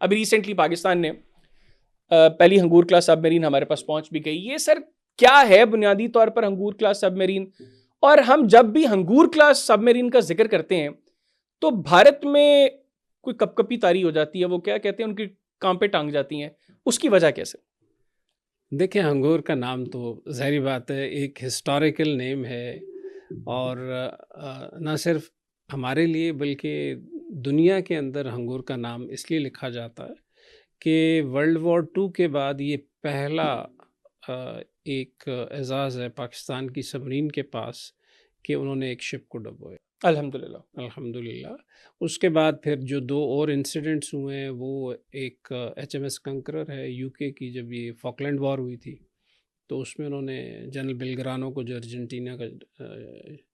अभी रिसेंटली पाकिस्तान ने पहली हंगूर क्लास सबमरीन हमारे पास पहुंच भी गई। ये सर क्या है बुनियादी तौर पर हंगूर क्लास सबमरीन? और हम जब भी हंगूर क्लास सबमरीन का जिक्र करते हैं तो भारत में कोई कपकपी तारी हो जाती है, वो क्या कहते हैं, उनकी कांपे टांग जाती हैं, उसकी वजह कैसे? देखिए, हंगोर का नाम तो ज़ाहिर बात है एक हिस्टोरिकल नेम है, और ना सिर्फ हमारे लिए बल्कि दुनिया के अंदर हंगोर का नाम इसलिए लिखा जाता है कि वर्ल्ड वॉर टू के बाद ये पहला एक एजाज़ है पाकिस्तान की सबमरीन के पास कि उन्होंने एक शिप को डुबोया। अल्हम्दुलिल्लाह। अल्हम्दुलिल्लाह। उसके बाद फिर जो दो और इंसिडेंट्स हुए हैं, वो एक HMS कंकरर है यूके की, जब ये फॉकलैंड वॉर हुई थी तो उसमें उन्होंने जनरल बेलग्रानो को, जो अर्जेंटीना का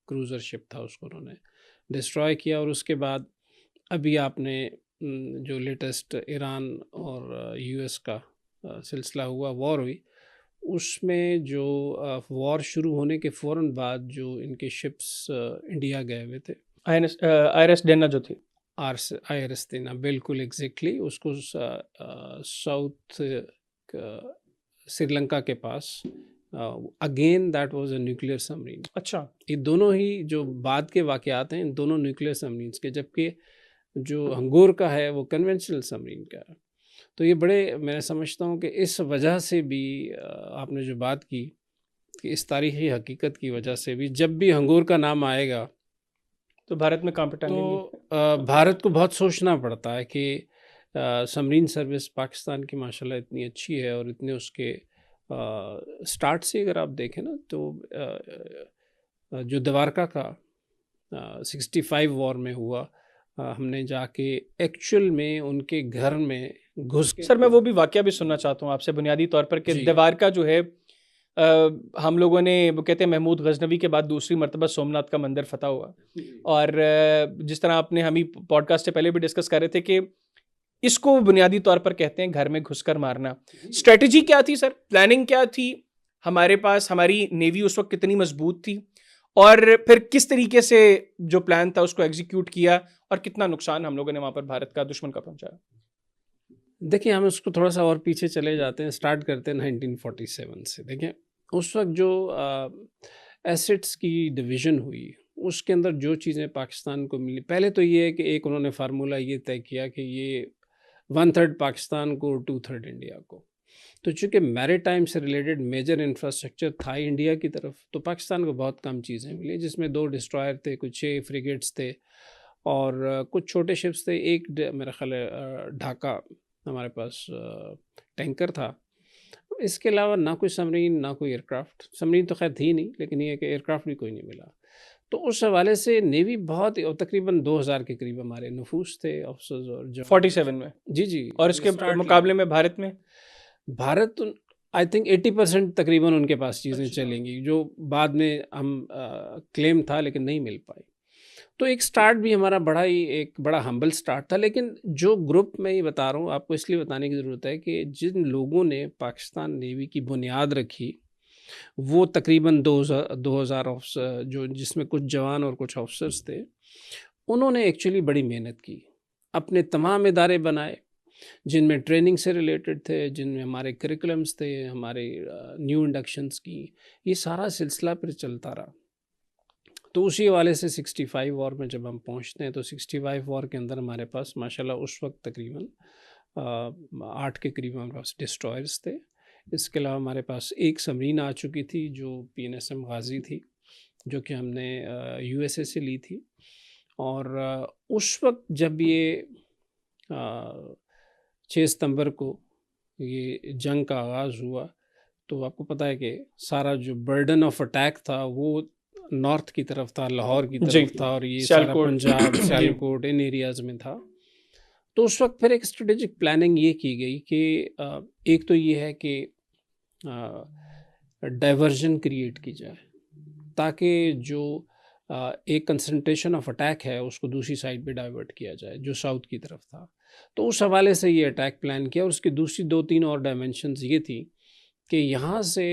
क्रूज़र शिप था, उसको उन्होंने डिस्ट्रॉय किया। और उसके बाद अभी आपने जो लेटेस्ट ईरान और US का सिलसिला हुआ, वॉर हुई, उसमें जो वॉर शुरू होने के फ़ौरन बाद जो इनके शिप्स इंडिया गए हुए थे, IRS डेना जो थी, IRS देना, बिल्कुल एग्जैक्टली उसको साउथ श्रीलंका के पास, again that was a nuclear submarine. अच्छा। ये दोनों ही जो बाद के वाक़यात हैं, इन दोनों न्यूक्लियर सबमरीन्स के, जबकि जो हंगोर का है वो कन्वेंशनल सबमरीन का है। तो ये बड़े, मैं समझता हूँ कि इस वजह से भी आपने जो बात की कि इस तारीख़ी हकीकत की वजह से भी जब भी हंगोर का नाम आएगा तो भारत में कांपे टांगेंगी। तो भारत को बहुत सोचना पड़ता है कि सबमरीन सर्विस पाकिस्तान की माशाल्लाह इतनी अच्छी है, और इतने उसके स्टार्ट से अगर आप देखें ना तो जो द्वारका का 65 वॉर में हुआ, हमने जाके एक्चुअल में उनके घर में घुस के, सर मैं वो भी वाकया भी सुनना चाहता हूँ आपसे बुनियादी तौर पर कि द्वारका जो है, हम लोगों ने, वो कहते हैं महमूद गजनवी के बाद दूसरी मरतबा सोमनाथ का मंदिर फतह हुआ, और जिस तरह आपने, हम ही पॉडकास्ट से पहले भी डिस्कस कर रहे थे कि इसको बुनियादी तौर पर कहते हैं घर में घुसकर मारना। स्ट्रेटजी क्या थी सर, प्लानिंग क्या थी हमारे पास, हमारी नेवी उस वक्त कितनी मजबूत थी, और फिर किस तरीके से जो प्लान था उसको एग्जीक्यूट किया, और कितना नुकसान हम लोगों ने वहां पर भारत का, दुश्मन का पहुंचाया? देखिए, हम उसको थोड़ा सा और पीछे चले जाते हैं, स्टार्ट करते हैं 1947 से। देखिए, उस वक्त जो एसेट्स की डिवीज़न हुई, उसके अंदर जो चीज़ें पाकिस्तान को मिली, पहले तो ये है कि एक उन्होंने फार्मूला ये तय किया कि ये 1/3 पाकिस्तान को, 2/3 इंडिया को। तो चूँकि मैरीटाइम से रिलेटेड मेजर इंफ्रास्ट्रक्चर था इंडिया की तरफ, तो पाकिस्तान को बहुत कम चीज़ें मिली, जिसमें 2 डिस्ट्रॉयर थे, कुछ 6 फ्रिगेट्स थे, और कुछ छोटे शिप्स थे। एक मेरा ख्याल है ढाका हमारे पास टैंकर था। इसके अलावा ना कोई सबमरीन, ना कोई एयरक्राफ्ट। सबमरीन तो खैर थी नहीं, लेकिन ये है कि एयरक्राफ्ट भी कोई नहीं मिला। तो उस हवाले से नेवी बहुत, और तकरीबन 2000 के करीब हमारे नफूस थे, ऑफिसर्स और जो 47 में। जी जी। और इसके मुकाबले में भारत में, भारत आई थिंक 80% तकरीबन उनके पास चीज़ें चलेंगी, जो बाद में हम क्लेम था लेकिन नहीं मिल पाई। तो एक स्टार्ट भी हमारा बड़ा ही, एक बड़ा हम्बल स्टार्ट था। लेकिन जो ग्रुप मैं ये बता रहा हूँ आपको, इसलिए बताने की ज़रूरत है कि जिन लोगों ने पाकिस्तान नेवी की बुनियाद रखी, वो तकरीबन 2000 ऑफिसर, जो जिसमें कुछ जवान और कुछ ऑफिसर्स थे, उन्होंने एक्चुअली बड़ी मेहनत की, अपने तमाम इदारे बनाए जिनमें ट्रेनिंग से रिलेटेड थे, जिनमें हमारे करिकुलम्स थे, हमारे न्यू इंडक्शंस की, ये सारा सिलसिला फिर चलता रहा। तो उसी हवाले से 65 वॉर में जब हम पहुंचते हैं, तो 65 वॉर के अंदर हमारे पास माशाल्लाह उस वक्त तकरीबन 8 के करीब हमारे पास डिस्ट्रॉयर्स थे। इसके अलावा हमारे पास एक सबमरीन आ चुकी थी जो PNSM गाजी थी, जो कि हमने USA से ली थी। और उस वक्त जब ये 6 सितंबर को ये जंग का आगाज़ हुआ, तो आपको पता है कि सारा जो बर्डन ऑफ अटैक था वो नॉर्थ की तरफ था, लाहौर की तरफ था, और ये सारा पंजाब, सियालकोट, इन एरियाज़ में था। तो उस वक्त फिर एक स्ट्रेटेजिक प्लानिंग ये की गई कि एक तो ये है कि डाइवर्जन क्रिएट की जाए, ताकि जो एक कंसंट्रेशन ऑफ अटैक है उसको दूसरी साइड पे डाइवर्ट किया जाए, जो साउथ की तरफ था। तो उस हवाले से ये अटैक प्लान किया। और उसकी दूसरी 2-3 और डायमेंशंस ये थी कि यहाँ से,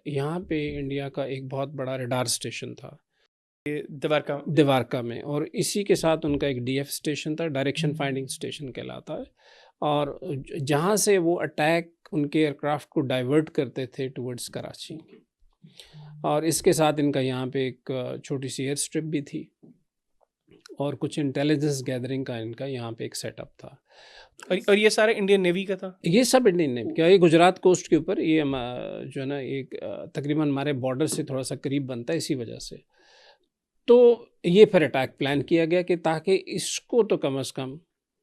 यहाँ पे इंडिया का एक बहुत बड़ा रडार स्टेशन था द्वारका में, और इसी के साथ उनका एक DF स्टेशन था, डायरेक्शन फाइंडिंग स्टेशन कहलाता है, और जहाँ से वो अटैक उनके एयरक्राफ्ट को डाइवर्ट करते थे टुवर्ड्स कराची। और इसके साथ इनका यहाँ पे एक छोटी सी एयर स्ट्रिप भी थी और कुछ इंटेलिजेंस गैदरिंग का इनका यहाँ पे एक सेटअप था। और ये सारा इंडियन नेवी का था? ये सब इंडियन नेवी का। ये गुजरात कोस्ट के ऊपर, ये जो है ना एक तकरीबन हमारे बॉर्डर से थोड़ा सा करीब बनता है, इसी वजह से। तो ये फिर अटैक प्लान किया गया कि ताकि इसको तो कम से कम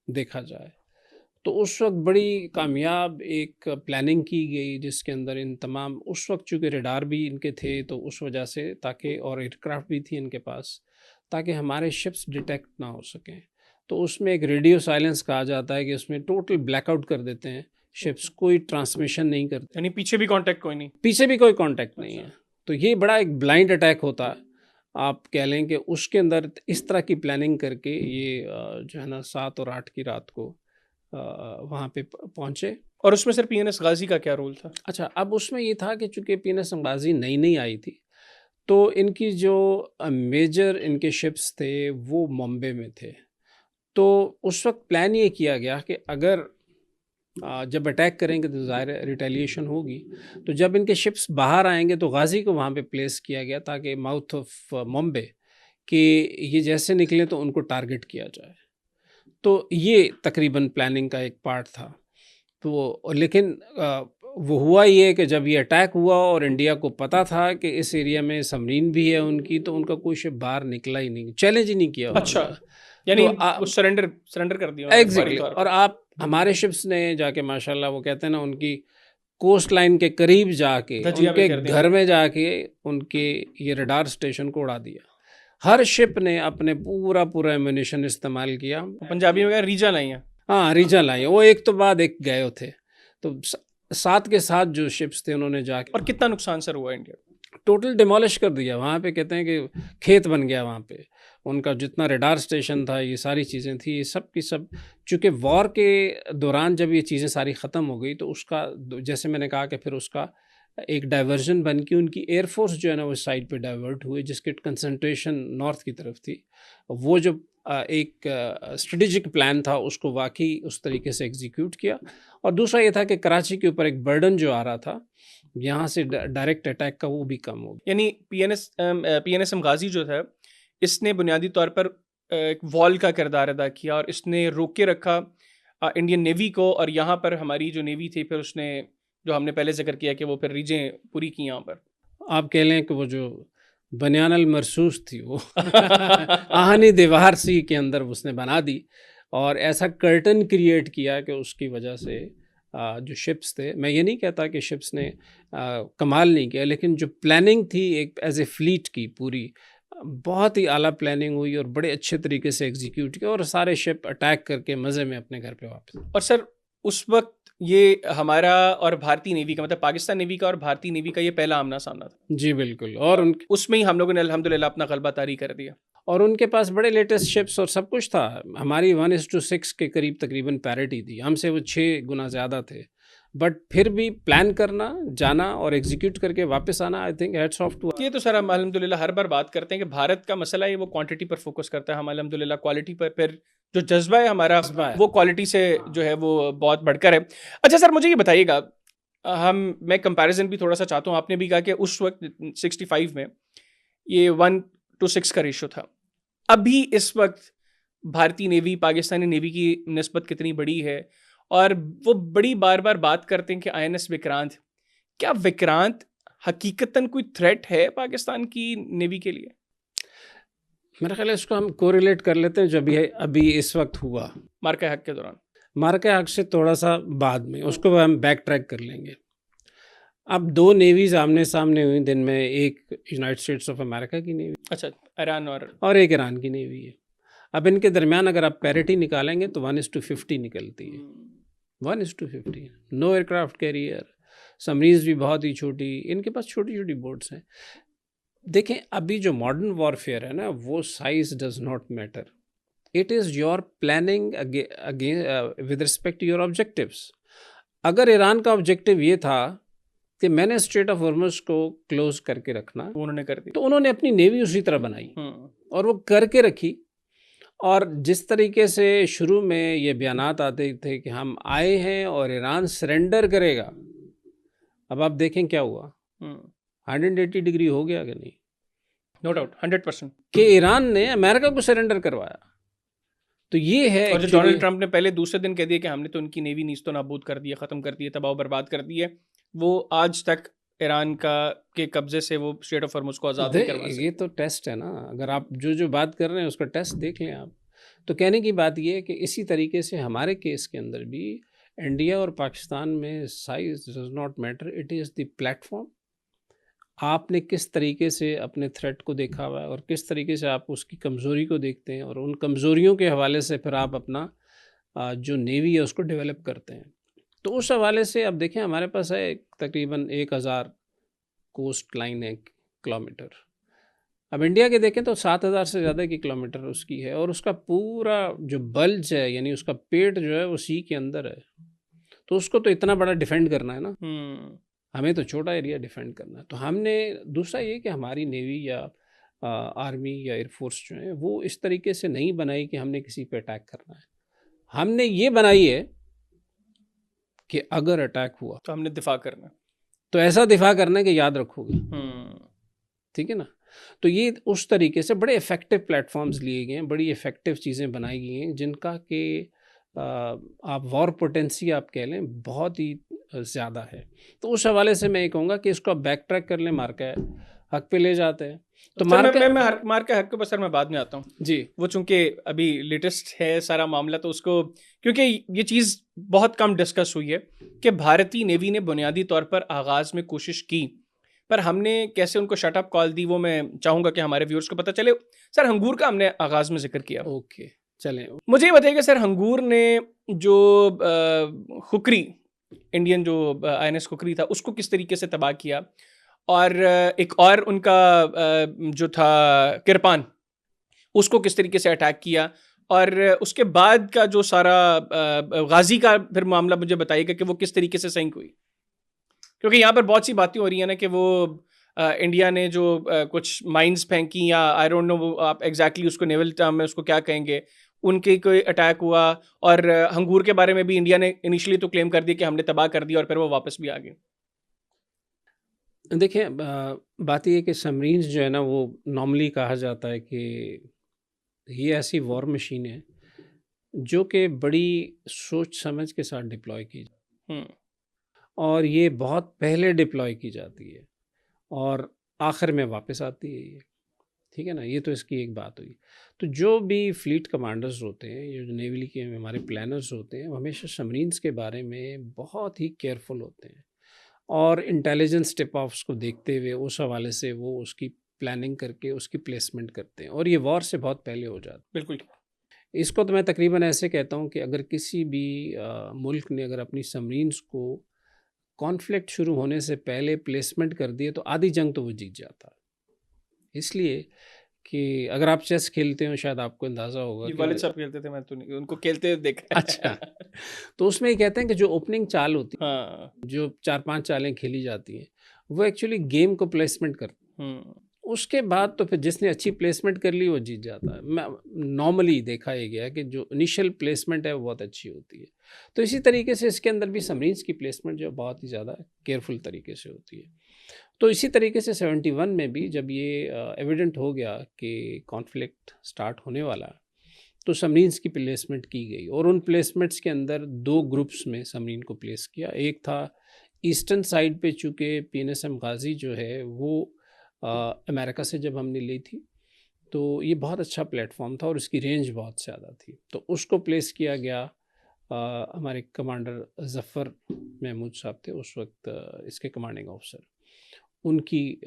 देखा जाए। तो उस वक्त बड़ी कामयाब एक प्लानिंग की गई जिसके अंदर इन तमाम, उस वक्त चूँकि रडार भी इनके थे तो उस वजह से, ताकि और एयरक्राफ्ट भी थी इनके पास, ताकि हमारे शिप्स डिटेक्ट ना हो सकें। तो उसमें एक रेडियो साइलेंस कहा जाता है कि उसमें टोटल ब्लैकआउट कर देते हैं शिप्स, कोई ट्रांसमिशन नहीं करते, यानी पीछे भी कांटेक्ट कोई नहीं, पीछे भी कोई कांटेक्ट नहीं है। तो ये बड़ा एक ब्लाइंड अटैक होता है, आप कह लें कि उसके अंदर इस तरह की प्लानिंग करके ये जो है ना 7 और 8 की रात को वहाँ पे पहुँचे। और उसमें सर पीएनएस गाजी का क्या रोल था? अच्छा, अब उसमें ये था कि चूँकि पीएनएस गाजी नई नई आई थी, तो इनकी जो मेजर इनके शिप्स थे वो बॉम्बे में थे। तो उस वक्त प्लान ये किया गया कि अगर जब अटैक करेंगे तो ज़ाहिर रिटेलिएशन होगी, तो जब इनके शिप्स बाहर आएंगे तो गाजी को वहाँ पे प्लेस किया गया ताकि माउथ ऑफ बॉम्बे कि ये जैसे निकले तो उनको टारगेट किया जाए। तो ये तकरीबन प्लानिंग का एक पार्ट था। तो लेकिन वो हुआ ये कि जब ये अटैक हुआ और इंडिया को पता था कि इस एरिया में सबमरीन भी है उनकी, तो उनका कोई शिप बाहर निकला ही नहीं, चैलेंज ही नहीं किया। अच्छा, यानी तो सरेंडर कर दिया एग्जैक्टली। और आप हमारे शिप्स ने जाके माशाल्लाह, वो कहते हैं ना, उनकी कोस्ट लाइन के करीब जाके उनके घर में जाके उनके ये रडार स्टेशन को उड़ा दिया। हर शिप ने अपने पूरा एम्यूनिशन इस्तेमाल किया। पंजाबी में रीजा लाई है। हाँ, रीजा लाई, वो एक तो बाद एक गए थे, तो साथ के साथ जो शिप्स थे उन्होंने जाके। और कितना नुकसान सर हुआ इंडिया? टोटल डिमोलिश कर दिया। वहाँ पे कहते हैं कि खेत बन गया वहाँ पे। उनका जितना रडार स्टेशन था, ये सारी चीज़ें थी, ये सब की सब, चूँकि वॉर के दौरान जब ये चीज़ें सारी ख़त्म हो गई तो उसका, जैसे मैंने कहा कि फिर उसका एक डाइवर्जन बन के उनकी एयरफोर्स जो है ना वो साइड पे डाइवर्ट हुए, जिसकी कंसंट्रेशन नॉर्थ की तरफ थी। वो जो एक स्ट्रेटेजिक प्लान था उसको वाकई उस तरीके से एग्जीक्यूट किया। और दूसरा ये था कि कराची के ऊपर एक बर्डन जो आ रहा था यहाँ से डायरेक्ट अटैक का, वो भी कम हो गया। यानी पीएनएसएम गाजी जो था, इसने बुनियादी तौर पर एक वॉल का किरदार अदा किया और इसने रोक के रखा इंडियन नेवी को। और यहाँ पर हमारी जो नेवी थी, फिर उसने, जो हमने पहले जिक्र किया कि वो फिर रीजें पूरी की यहाँ पर। आप कह लें कि वो जो बनियानल मरसूस थी वो आहनी दीवार सी के अंदर उसने बना दी और ऐसा कर्टन क्रिएट किया कि उसकी वजह से जो शिप्स थे, मैं ये नहीं कहता कि शिप्स ने कमाल नहीं किया, लेकिन जो प्लानिंग थी एक एज ए फ्लीट की पूरी, बहुत ही आला प्लानिंग हुई और बड़े अच्छे तरीके से एग्जीक्यूट किया और सारे शिप अटैक करके मज़े में अपने घर पे वापस। और सर उस वक्त ये हमारा और भारतीय नेवी का, मतलब पाकिस्तान नेवी का और भारतीय नेवी का ये पहला आमना सामना था। जी बिल्कुल। और उसमें ही हम लोगों ने अल्हम्दुलिल्लाह अपना गलबा तारी कर दिया। और उनके पास बड़े लेटेस्ट शिप्स और सब कुछ था। हमारी 1:6 के करीब तकरीबन पैरिटी थी, हमसे वो 6 गुना ज़्यादा थे। बट फिर भी प्लान करना, जाना और एग्जीक्यूट करके वापस आना, I think hats off to. ये तो सर हम अल्हम्दुलिल्लाह हर बार बात करते हैं कि भारत का मसला है वो क्वांटिटी पर फोकस करता है, हम अल्हम्दुलिल्लाह क्वालिटी पर फिर जो जज्बा है हमारा वो क्वालिटी से जो है वो बहुत बढ़कर है। अच्छा सर मुझे ये बताइएगा, मैं कंपैरिजन भी थोड़ा सा चाहता हूँ। आपने भी कहा कि उस वक्त 65 में ये 1:6 का रेशो था। अभी इस वक्त भारतीय नेवी पाकिस्तानी नेवी की निस्बत कितनी बड़ी है? और वो बड़ी बार बार बात करते हैं कि INS विक्रांत, क्या विक्रांत हकीकतन कोई थ्रेट है पाकिस्तान की नेवी के लिए? मेरा ख्याल है इसको हम कोरिलेट कर लेते हैं, जब अभी इस वक्त हुआ मार्का हक के दौरान। मार्का हक से थोड़ा सा बाद में उसको हम बैक ट्रैक कर लेंगे। अब 2 नेवीज आमने सामने हुई दिन में, एक यूनाइटेड स्टेट्स ऑफ अमेरिका की नेवी, अच्छा ईरान, और एक ईरान की नेवी है। अब इनके दरमियान अगर आप पैरिटी निकालेंगे तो 1:50 निकलती है। 1:50। नो एयरक्राफ्ट कैरियर, सबमरीन्स भी बहुत ही छोटी, इनके पास छोटी छोटी बोट्स हैं। देखें अभी जो मॉडर्न वॉरफेयर है ना, वो size does not matter, it is your planning with respect to your objectives. अगर ईरान का ऑब्जेक्टिव ये था कि मैंने स्ट्रेट ऑफ हॉर्मुज़ को क्लोज करके रखना, उन्होंने कर दी, तो उन्होंने अपनी नेवी उसी तरह बनाई और वो करके रखी। और जिस तरीके से शुरू में ये बयानात आते थे कि हम आए हैं और ईरान सरेंडर करेगा, अब आप देखें क्या हुआ। 180 डिग्री हो गया कि नहीं? नो डाउट, 100% कि ईरान ने अमेरिका को सरेंडर करवाया। तो ये है, और जो डोनाल्ड ट्रंप ने पहले दूसरे दिन कह दिया कि हमने तो उनकी नेवी नीस्तो नाबूद कर दी है, ख़त्म कर दी है, तबाह बर्बाद कर दी है, वो आज तक ईरान के कब्जे से वो स्ट्रेट ऑफ हॉर्मुज़ को आज़ाद नहीं करवा सकते। ये तो टेस्ट है ना, अगर आप जो बात कर रहे हैं उसका टेस्ट देख लें आप। तो कहने की बात ये है कि इसी तरीके से हमारे केस के अंदर भी इंडिया और पाकिस्तान में size does not matter, it is the platform. आपने किस तरीके से अपने थ्रेट को देखा हुआ है और किस तरीके से आप उसकी कमज़ोरी को देखते हैं, और उन कमज़ोरियों के हवाले से फिर आप अपना जो नेवी है उसको डेवलप करते हैं। तो उस हवाले से अब देखें, हमारे पास है तकरीबन 1000 कोस्ट लाइन है किलोमीटर। अब इंडिया के देखें तो 7000 से ज़्यादा की किलोमीटर उसकी है, और उसका पूरा जो बल्ज है, यानी उसका पेट जो है वो सी के अंदर है। तो उसको तो इतना बड़ा डिफेंड करना है ना, हमें तो छोटा एरिया डिफेंड करना है। तो हमने दूसरा ये कि हमारी नेवी या आर्मी या एयरफोर्स जो है वो इस तरीके से नहीं बनाई कि हमने किसी पे अटैक करना है। हमने ये बनाई है कि अगर अटैक हुआ तो हमने दिफा करना है, तो ऐसा दिफा करना है कि याद रखोगे। ठीक है ना। तो ये उस तरीके से बड़े इफ़ेक्टिव प्लेटफॉर्म्स लिए गए हैं, बड़ी इफ़ेक्टिव चीज़ें बनाई गई हैं, जिनका कि आप वॉर पोटेंसी आप कह लें बहुत ही ज़्यादा है। तो उस हवाले से मैं ये कहूँगा कि इसको आप बैक ट्रैक कर लें, मार का हक पे ले जाते हैं। तो मार के हक के बसर मैं बाद में आता हूँ जी। वो चूंकि अभी लेटेस्ट है सारा मामला, तो उसको क्योंकि ये चीज़ बहुत कम डिस्कस हुई है कि भारतीय नेवी ने बुनियादी तौर पर आगाज़ में कोशिश की, पर हमने कैसे उनको शट अप कॉल दी, वो मैं चाहूँगा कि हमारे व्यूअर्स को पता चले। सर, हंगूर का हमने आगाज़ में जिक्र किया। ओके, चलें। मुझे ये बताइएगा सर, हंगूर ने जो खुकरी, इंडियन जो INS खुकरी था, उसको किस तरीके से तबाह किया, और एक और उनका जो था किरपान, उसको किस तरीके से अटैक किया, और उसके बाद का जो सारा गाजी का फिर मामला मुझे बताइएगा कि वो किस तरीके से सिंक हुई। क्योंकि यहाँ पर बहुत सी बातें हो रही हैं ना कि वो इंडिया ने जो कुछ माइंस फेंकी, या आई डोंट नो आप एग्जैक्टली उसको नेवल टर्म में उसको क्या कहेंगे, उनके कोई अटैक हुआ, और हंगूर के बारे में भी इंडिया ने इनिशियली तो क्लेम कर दिया कि हमने तबाह कर दिया, और फिर वो वापस भी आ गए। देखिए, बात ये है कि सबमरीन्स जो है ना, वो नॉर्मली कहा जाता है कि ये ऐसी वॉर मशीन है जो कि बड़ी सोच समझ के साथ डिप्लॉय की और ये बहुत पहले डिप्लॉय की जाती है और आखिर में वापस आती है ये। ठीक है ना, ये तो इसकी एक बात हुई। तो जो भी फ्लीट कमांडर्स होते हैं, ये जो नेवली के हमारे प्लानर्स होते हैं, वो हमेशा सबमरीन्स के बारे में बहुत ही केयरफुल होते हैं और इंटेलिजेंस टिप ऑफ्स को देखते हुए उस हवाले से वो उसकी प्लानिंग करके उसकी प्लेसमेंट करते हैं, और ये वॉर से बहुत पहले हो जाता है। बिल्कुल। इसको तो मैं तकरीबन ऐसे कहता हूँ कि अगर किसी भी मुल्क ने अगर अपनी सबमरीन्स को कॉन्फ्लिक्ट शुरू होने से पहले प्लेसमेंट कर दिए तो आधी जंग तो वो जीत जाता है। इसलिए कि अगर आप चेस खेलते हो, शायद आपको अंदाज़ा होगा, वालिद साहब खेलते थे, मैं तो नहीं, उनको खेलते देखा। अच्छा। तो उसमें ये कहते हैं कि जो ओपनिंग चाल होती है, हाँ, जो 4-5 चालें खेली जाती हैं, वो एक्चुअली गेम को प्लेसमेंट करती हैं। उसके बाद तो फिर जिसने अच्छी प्लेसमेंट कर ली वो जीत जाता है। नॉर्मली देखा ही गया है कि जो इनिशियल प्लेसमेंट है वो बहुत अच्छी होती है। तो इसी तरीके से इसके अंदर भी सबमरीन्स की प्लेसमेंट जो बहुत ही ज़्यादा केयरफुल तरीके से होती है। तो इसी तरीके से 71 में भी जब ये एविडेंट हो गया कि कॉन्फ्लिक्ट स्टार्ट होने वाला है, तो सबमरीन्स की प्लेसमेंट की गई, और उन प्लेसमेंट्स के अंदर 2 ग्रुप्स में सबमरीन को प्लेस किया। एक था ईस्टर्न साइड पे, चूँकि PNSM गाजी जो है वो अमेरिका से जब हमने ली थी तो ये बहुत अच्छा प्लेटफॉर्म था और इसकी रेंज बहुत ज़्यादा थी, तो उसको प्लेस किया गया। हमारे कमांडर ज़फ़र महमूद साहब थे उस वक्त इसके कमांडिंग ऑफिसर, उनकी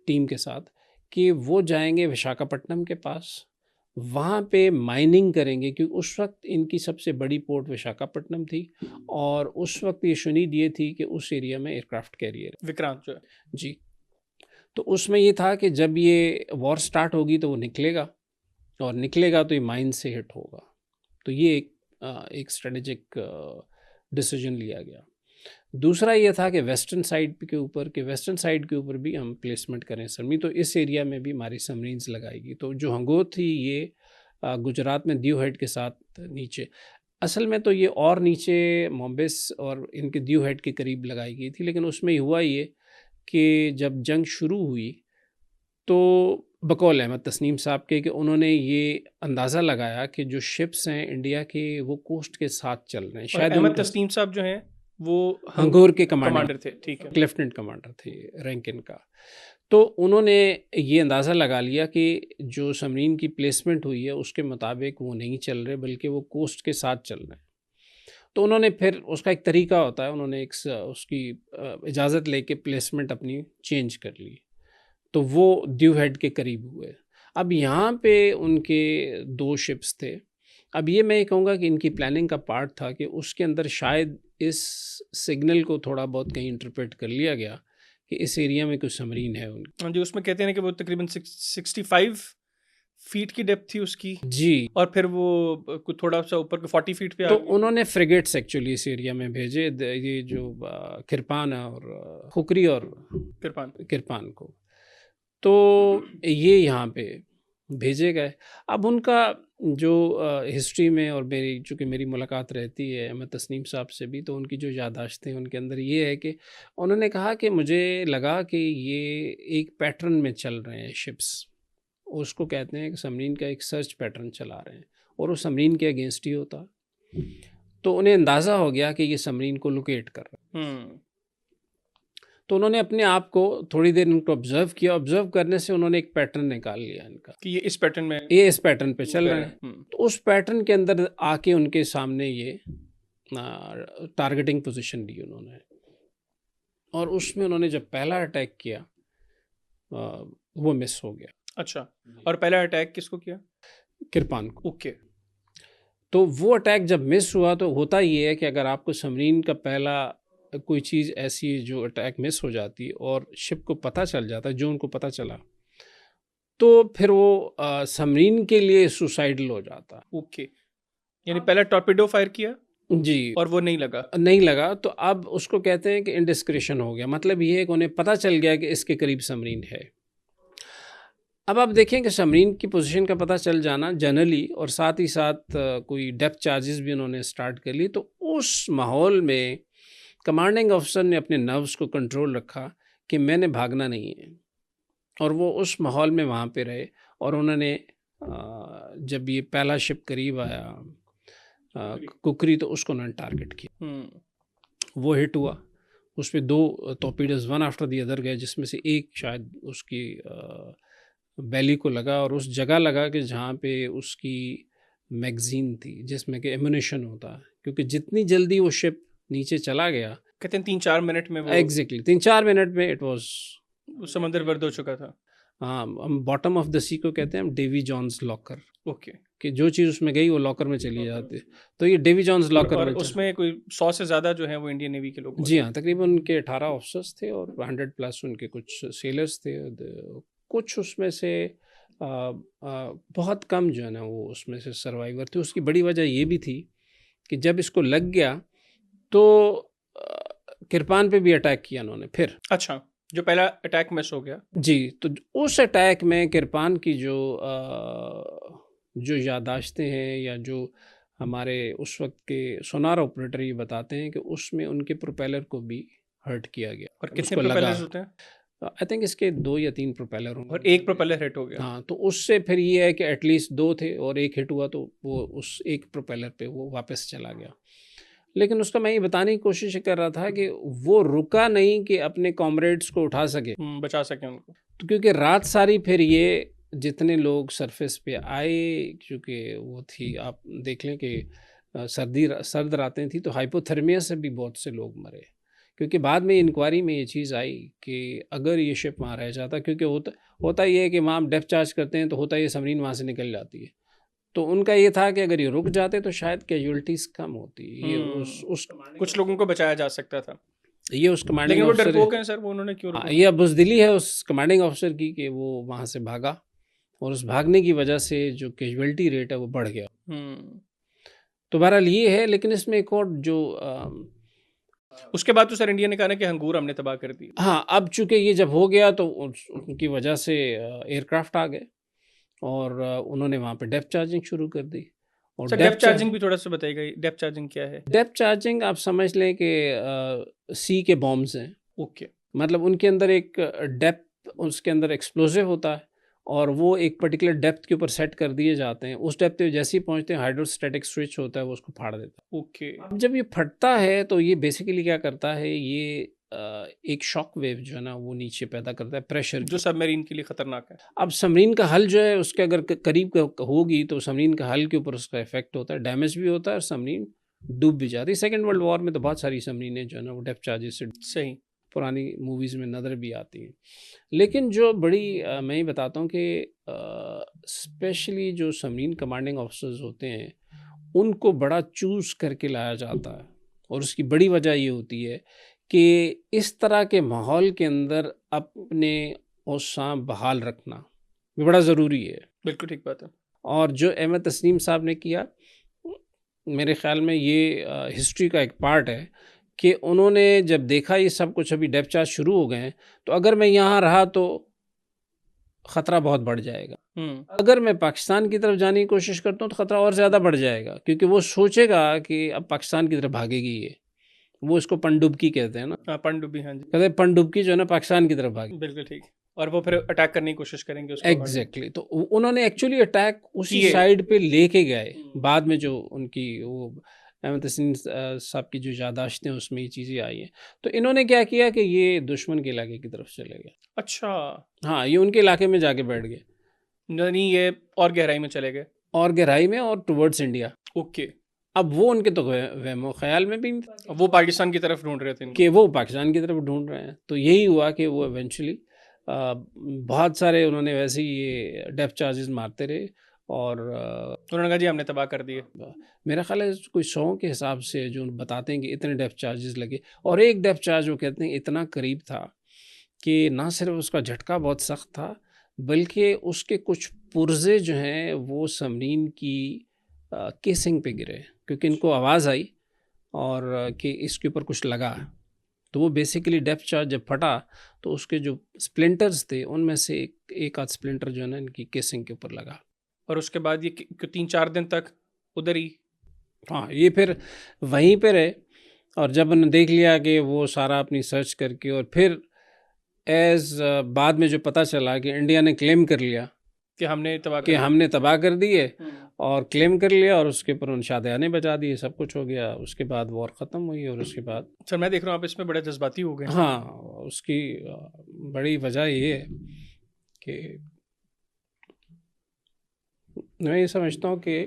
टीम के साथ कि वो जाएंगे विशाखापट्टनम के पास, वहाँ पे माइनिंग करेंगे, क्योंकि उस वक्त इनकी सबसे बड़ी पोर्ट विशाखापट्टनम थी और उस वक्त ये शुनीद ये थी कि उस एरिया में एयरक्राफ्ट कैरियर विक्रांत जो है जी। तो उसमें ये था कि जब ये वॉर स्टार्ट होगी तो वो निकलेगा, और निकलेगा तो ये माइन से हिट होगा। तो ये एक स्ट्रेटेजिक डिसीजन लिया गया। दूसरा ये था कि वेस्टर्न साइड के ऊपर भी हम प्लेसमेंट करें सबमरीन, तो इस एरिया में भी हमारी सबमरीन्स लगाएगी। तो जो हंगोर थी ये गुजरात में दीव हेड के साथ नीचे। असल में तो ये और नीचे मोम्बेस और इनके दीव हेड के करीब लगाई गई थी, लेकिन उसमें हुआ ये कि जब जंग शुरू हुई तो बकौल अहमद तस्नीम साहब के कि उन्होंने ये अंदाज़ा लगाया कि जो शिप्स हैं इंडिया के वो कोस्ट के साथ चल रहे हैं। शायद अहमद तस्नीम साहब जो हैं वो हंगोर के कमांडर थे, ठीक है, लेफ्टिनेंट कमांडर थे रैंक इनका। तो उन्होंने ये अंदाज़ा लगा लिया कि जो सबमरीन की प्लेसमेंट हुई है उसके मुताबिक वो नहीं चल रहे, बल्कि वो कोस्ट के साथ चल रहे हैं। तो उन्होंने फिर उसका एक तरीका होता है, उन्होंने एक उसकी इजाज़त लेके प्लेसमेंट अपनी चेंज कर ली, तो वो दीव हेड के करीब हुए। अब यहाँ पे उनके 2 शिप्स थे। अब ये मैं ये कहूँगा कि इनकी प्लानिंग का पार्ट था कि उसके अंदर शायद इस सिग्नल को थोड़ा बहुत कहीं इंटरप्रेट कर लिया गया कि इस एरिया में कुछ सबमरीन है उनकी। जी, उसमें कहते हैं कि वो तकरीबन 65 फीट की डेप्थ थी उसकी जी, और फिर वो कुछ थोड़ा सा ऊपर के 40 फीट पे तो उन्होंने फ्रिगेट्स एक्चुअली इस एरिया में भेजे, ये जो किरपान और खुकरी और किरपान को, तो ये यहाँ पे भेजे गए। अब उनका जो हिस्ट्री में और मेरी चूँकि मेरी मुलाकात रहती है अहमद तस्नीम साहब से भी, तो उनकी जो याददाश्तें हैं उनके अंदर ये है कि उन्होंने कहा कि मुझे लगा कि ये एक पैटर्न में चल रहे हैं शिप्स, उसको कहते हैं कि सबमरीन का एक सर्च पैटर्न चला रहे हैं और वो सबमरीन के अगेंस्ट ही होता। तो उन्हें अंदाज़ा हो गया कि ये सबमरीन को लोकेट कर रहा है। तो उन्होंने अपने आप को थोड़ी देर उनको ऑब्जर्व किया, ऑब्जर्व करने से उन्होंने एक पैटर्न निकाल लिया इनका कि ये इस पैटर्न में, ये इस पैटर्न पे चल रहे हैं। तो उस पैटर्न के अंदर आके उनके सामने ये टारगेटिंग पोजीशन ली उन्होंने, और उसमें उन्होंने जब पहला अटैक किया वो मिस हो गया। अच्छा, और पहला अटैक किसको किया? किरपान को। ओके। तो वो अटैक जब मिस हुआ तो होता ये है कि अगर आपको सबमरीन का पहला कोई चीज़ ऐसी जो अटैक मिस हो जाती और शिप को पता चल जाता है, जो उनको पता चला, तो फिर वो सबमरीन के लिए सुसाइडल हो जाता। ओके, यानी पहला टॉर्पेडो फायर किया जी, और वो नहीं लगा, तो अब उसको कहते हैं कि इंडिस्क्रिशन हो गया। मतलब ये है कि उन्हें पता चल गया कि इसके करीब सबमरीन है। अब आप देखें कि सबमरीन की पोजीशन का पता चल जाना जनरली, और साथ ही साथ कोई डेप्थ चार्जेस भी उन्होंने स्टार्ट कर ली, तो उस माहौल में कमांडिंग ऑफिसर ने अपने नर्व्स को कंट्रोल रखा कि मैंने भागना नहीं है, और वो उस माहौल में वहाँ पे रहे। और उन्होंने जब ये पहला शिप करीब आया कुकरी, तो उसको उन्होंने टारगेट किया। वो हिट हुआ, उस पर 2 torpedoes one after the other गए, जिसमें से एक शायद उसकी बैली को लगा, और उस जगह लगा कि जहाँ पे उसकी मैगज़ीन थी जिसमें कि एमुनेशन होता है, क्योंकि जितनी जल्दी वो शिप नीचे चला गया, कहते हैं 3-4 मिनट में वो, एग्जैक्टली 3-4 मिनट में इट वाज समंदर गर्द हो चुका था। हाँ, हम बॉटम ऑफ द सी को कहते हैं हम डेवी जॉन्स लॉकर। ओके, कि जो चीज़ उसमें गई वो लॉकर में चली जाती है, तो ये डेवी जॉन्स लॉकर में। उसमें कोई 100 से ज़्यादा जो है वो इंडियन नेवी के लोग। जी हाँ, तकरीबन उनके 18 ऑफिसर्स थे और 100+ उनके कुछ सेलर्स थे। कुछ उसमें से बहुत कम जो है ना वो उसमें से सर्वाइवर थे। उसकी बड़ी वजह ये भी थी कि जब इसको लग गया तो किरपान पे भी अटैक किया उन्होंने फिर। अच्छा, जो पहला अटैक मिस हो गया जी, तो उस अटैक में किरपान की जो यादाश्तें हैं या जो हमारे उस वक्त के सोनार ऑपरेटर ये बताते हैं कि उसमें उनके प्रोपेलर को भी हर्ट किया गया। और कितने प्रोपेलर्स होते हैं? आई थिंक इसके 2 या 3 प्रोपेलर होंगे, और एक प्रोपेलर हिट हो गया। हाँ, तो उससे फिर ये है कि एटलीस्ट 2 थे और एक हिट हुआ, तो वो उस एक प्रोपेलर पे वो वापस चला गया। लेकिन उसका मैं ये बताने की कोशिश कर रहा था कि वो रुका नहीं कि अपने कॉमरेड्स को उठा सके, बचा सके उनको। तो क्योंकि रात सारी फिर ये जितने लोग सरफेस पे आए, क्योंकि वो थी, आप देख लें कि सर्द रातें थी, तो हाइपोथर्मिया से भी बहुत से लोग मरे। क्योंकि बाद में इंक्वायरी में ये चीज़ आई कि अगर ये शिप वहाँ रह जाता, क्योंकि होता ये है कि वहाँ डेप्थ चार्ज करते हैं तो होता ये सबमरीन वहाँ से निकल जाती है, तो उनका ये था कि अगर ये रुक जाते तो शायद कैजुअल्टीज़ कम होती। ये उस कुछ लोगों को बचाया जा सकता था। ये उस कमांडिंग ऑफिसर, लेकिन वो डरपोक हैं सर, वो उन्होंने क्यों रुका? ये बुज़दिली है उस कमांडिंग ऑफिसर की कि वो वहाँ से भागा, और उस भागने की वजह से जो कैजुअल्टी रेट है वो बढ़ गया। तो बहरहाल ये है। लेकिन इसमें एक और जो उसके बाद तो सर इंडिया ने कहा ना कि हंगूर हमने तबाह कर दी। हाँ, अब चूंकि ये जब हो गया तो उनकी वजह से एयरक्राफ्ट आ गए, और उन्होंने वहाँ पे डेप्थ चार्जिंग शुरू कर दी। और सर डेप्थ चार्जिंग भी थोड़ा सा बताइएगा, डेप्थ चार्जिंग क्या है? डेप्थ चार्जिंग आप समझ लें कि सी के बॉम्ब्स हैं। ओके। मतलब उनके अंदर एक डेप्थ, उसके अंदर एक्सप्लोसिव होता है और वो एक पर्टिकुलर डेप्थ के ऊपर सेट कर दिए जाते हैं। उस डेप्थ पे जैसे ही पहुंचते हैं हाइड्रोस्टैटिक स्विच होता है, वो उसको फाड़ देता है। ओके। अब जब ये फटता है तो ये बेसिकली क्या करता है, ये एक शॉक वेव जो है ना वो नीचे पैदा करता है, प्रेशर जो सबमरीन के लिए खतरनाक है। अब सबमरीन का हल जो है उसके अगर करीब होगी तो सबमरीन का हल के ऊपर उसका इफेक्ट होता है, डैमेज भी होता है और सबमरीन डूब भी जाती है। सेकेंड वर्ल्ड वॉर में तो बहुत सारी सबमरीनें जो है ना वो डेप्थ चार्जेस से, सही, पुरानी मूवीज़ में नज़र भी आती हैं। लेकिन जो बड़ी मैं ये बताता हूँ कि स्पेशली जो सबमरीन कमांडिंग ऑफिसर्स होते हैं उनको बड़ा चूज़ करके लाया जाता है, और उसकी बड़ी वजह ये होती है कि इस तरह के माहौल के अंदर अपने हौसला बहाल रखना भी बड़ा ज़रूरी है। बिल्कुल ठीक बात है। और जो अहमद तस्लीम साहब ने किया, मेरे ख़्याल में ये हिस्ट्री का एक पार्ट है कि उन्होंने जब देखा ये सब कुछ अभी डेप्थ चार्ज शुरू हो गए हैं, तो अगर मैं यहाँ रहा तो ख़तरा बहुत बढ़ जाएगा, अगर मैं पाकिस्तान की तरफ जाने की कोशिश करता हूँ तो ख़तरा और ज़्यादा बढ़ जाएगा, क्योंकि वो सोचेगा कि अब पाकिस्तान की तरफ भागेगी ये। वो इसको पनडुब्बी कहते हैं ना। हाँ, पनडुब्बी, हाँ जी। कहते हैं पनडुब्बी जो है ना पाकिस्तान की तरफ भागी। बिल्कुल ठीक। और वो फिर अटैक करने की कोशिश करेंगे उसको। एग्जैक्टली तो उन्होंने एक्चुअली अटैक उसी साइड पे लेके गए। बाद में जो उनकी वो अहमद तस्लीम साहब की जो यादाश्तें उसमें ये चीज़ें आई हैं, तो इन्होंने क्या किया कि ये दुश्मन के इलाके की तरफ चले गए। अच्छा। हाँ, ये उनके इलाके में जाके बैठ गए। नहीं, ये और गहराई में चले गए। और गहराई में और टुवर्ड्स इंडिया। ओके। अब वो उनके तो वहमो ख्याल में भी नहीं था, वो पाकिस्तान की तरफ ढूंढ रहे थे कि वो पाकिस्तान की तरफ ढूंढ रहे हैं। तो यही हुआ कि वो इवेंचुअली बहुत सारे उन्होंने वैसे ही ये डेप्थ चार्जेस मारते रहे और उन्होंने कहा जी हमने तबाह कर दिए। मेरा ख्याल है कोई 100 के हिसाब से जो बताते हैं कि इतने डेप्थ चार्जेस लगे, और एक डेप्थ चार्ज वो कहते हैं इतना करीब था कि ना सिर्फ उसका झटका बहुत सख्त था, बल्कि उसके कुछ पुर्जे जो हैं वो सबमरीन की केसिंग पे गिरे, क्योंकि इनको आवाज़ आई और कि इसके ऊपर कुछ लगा। तो वो बेसिकली डेप्थ चार्ज जब फटा तो उसके जो स्प्लिंटर्स थे उनमें से एक आध स्प्लिंटर जो है ना इनकी केसिंग के ऊपर लगा। और उसके बाद ये 3-4 दिन तक उधर ही। हाँ, ये फिर वहीं पे रहे, और जब उन्होंने देख लिया कि वो सारा अपनी सर्च करके, और फिर बाद में जो पता चला कि इंडिया ने क्लेम कर लिया कि हमने तबाह कर दिए और क्लेम कर लिया, और उसके ऊपर उन शादियाने बजा दिए, सब कुछ हो गया। उसके बाद वॉर ख़त्म हुई, और उसके बाद सर मैं देख रहा हूँ आप इसमें बड़े जज्बाती हो गए। हाँ, उसकी बड़ी वजह ये है कि मैं ये समझता हूँ कि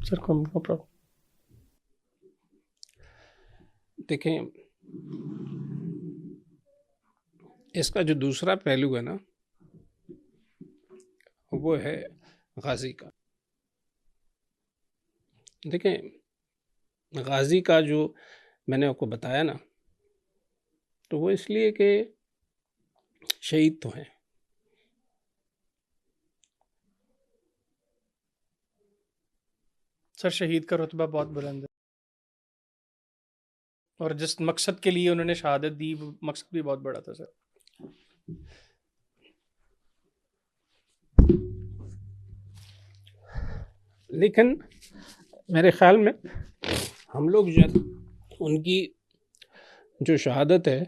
सर नो प्रॉब्लम। देखें, इसका जो दूसरा पहलू है ना वो है गाजी का। देखें, गाजी का जो मैंने आपको बताया ना, तो वो इसलिए कि शहीद तो हैं, सर शहीद का रुतबा बहुत बुलंद है, और जिस मकसद के लिए उन्होंने शहादत दी वो मकसद भी बहुत बड़ा था सर। लेकिन मेरे ख्याल में हम लोग जो उनकी जो शहादत है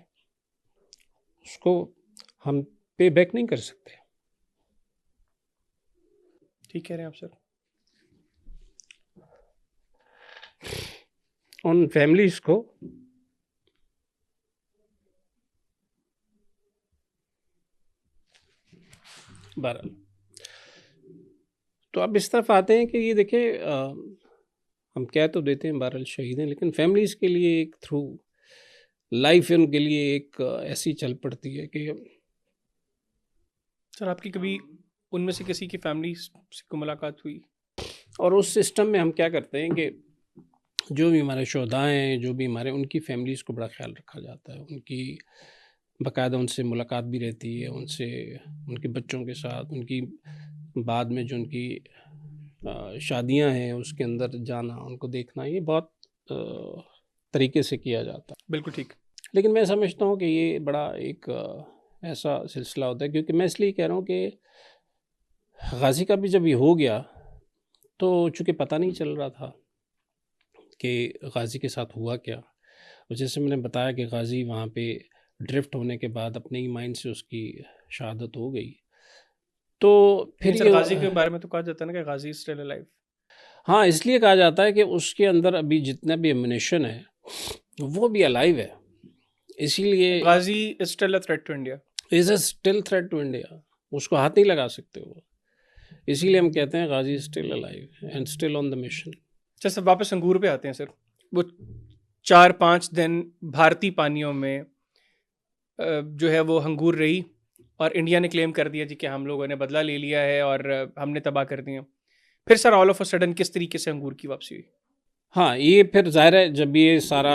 उसको हम पे बैक नहीं कर सकते। ठीक कह रहे हैं आप सर। उन फैमिलीज़ को बहरहाल, तो अब इस तरफ आते हैं कि ये देखें, हम कह तो देते हैं बहरहाल शहीद हैं, लेकिन फैमिलीज़ के लिए एक थ्रू लाइफ उनके लिए एक ऐसी चल पड़ती है कि सर आपकी कभी उनमें से किसी की फैमिली से को मुलाकात हुई? और उस सिस्टम में हम क्या करते हैं कि जो भी हमारे शोधाएँ हैं, जो भी हमारे, उनकी फैमिलीज़ को बड़ा ख्याल रखा जाता है, उनकी बाकायदा उनसे मुलाकात भी रहती है, उनसे, उनके बच्चों के साथ, उनकी बाद में जो उनकी शादियां हैं उसके अंदर जाना, उनको देखना, ये बहुत तरीके से किया जाता है। बिल्कुल ठीक। लेकिन मैं समझता हूँ कि ये बड़ा एक ऐसा सिलसिला होता है, क्योंकि मैं इसलिए कह रहा हूँ कि गाज़ी का भी जब ये हो गया तो चूँकि पता नहीं चल रहा था कि गाज़ी के साथ हुआ क्या। और जैसे मैंने बताया कि गाज़ी वहाँ पे ड्रिफ्ट होने के बाद अपने ही माइंड से उसकी शहादत हो गई। तो फिर सर ये गाजी के बारे में तो कहा जाता है ना कि गाजी स्टिल अलाइव। हाँ, इसलिए कहा जाता है कि उसके अंदर अभी जितना भी एमुनेशन है वो भी अलाइव है, इसीलिए Ghazi is still a threat to India. Is a still threat to India. उसको हाथ नहीं लगा सकते वो, इसीलिए हम कहते हैं Ghazi still alive and still on the mission. जैसे वापस अंगूर पे आते हैं सर, वो 4-5 दिन भारतीय पानियों में जो है वो अंगूर रही, और इंडिया ने क्लेम कर दिया जी कि हम लोगों ने बदला ले लिया है और हमने तबाह कर दिया। फिर sir all of a sudden किस तरीके से अंगूर की वापसी हुई? हाँ, ये फिर ज़ाहिर है जब ये सारा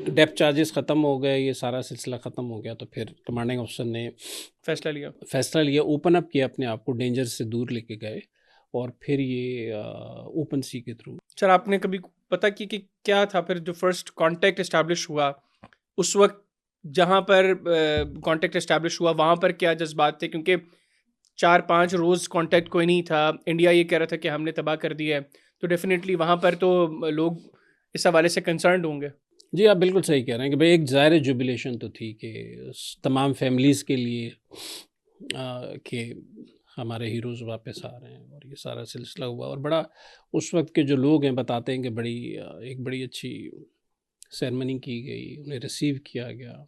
डेप्थ चार्जेस ख़त्म हो गए, ये सारा सिलसिला ख़त्म हो गया, तो फिर कमांडिंग ऑफिसर ने फैसला लिया, ओपन अप किया अपने आप को, डेंजर से दूर लेके गए, और फिर ये ओपन सी के थ्रू। सर आपने कभी पता कि क्या था फिर जो फर्स्ट कांटेक्ट इस्टेब्लिश हुआ उस वक्त, जहाँ पर कांटेक्ट इस्टेब्लिश हुआ वहाँ पर क्या जज्बात थे? क्योंकि 4-5 रोज़ कांटेक्ट कोई नहीं था, इंडिया ये कह रहा था कि हमने तबाह कर दिया है, तो डेफिनेटली वहाँ पर तो लोग इस हवाले से कंसर्न्ड होंगे। जी, आप बिल्कुल सही कह रहे हैं कि भाई एक ज़ाहिर जुबिलेशन तो थी कि तमाम फैमिलीज़ के लिए कि हमारे हीरोज़ वापस आ रहे हैं, और ये सारा सिलसिला हुआ। और बड़ा उस वक्त के जो लोग हैं बताते हैं कि बड़ी एक बड़ी अच्छी सेरेमनी की गई, उन्हें रिसीव किया गया।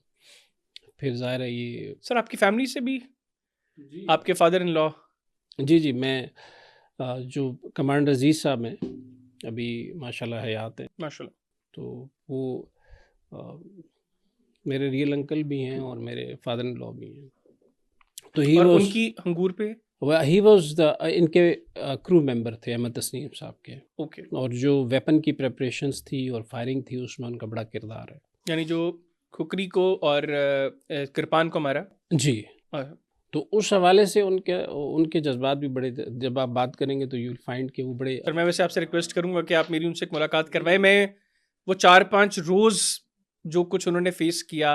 फिर ज़ाहिर है ये सर आपकी फैमिली से भी, आपके फादर इन लॉ? जी, मैं जो कमांडर अजीज़ साहब हैं अभी माशाल्लाह हयात हैं, माशाल्लाह। तो वो अ, मेरे रियल अंकल भी हैं और मेरे फादर इन लॉ भी हैं। तो और उनकी अंगूर पे? ही वाज द इनके क्रू मेंबर थे, अहमद तस्नीम साहब के। ओके। और जो वेपन की प्रिपरेशंस थी और फायरिंग थी उसमें उनका बड़ा किरदार है। यानी जो खुकरी को और कृपान को मारा। जी, तो उस हवाले से उनके उनके जज्बात भी बड़े, जब आप बात करेंगे तो यू विल फाइंड कि वो बड़े। सर मैं वैसे आपसे रिक्वेस्ट करूंगा कि आप मेरी उनसे एक मुलाकात करवाएं। मैं वो 4-5 रोज़ जो कुछ उन्होंने फेस किया,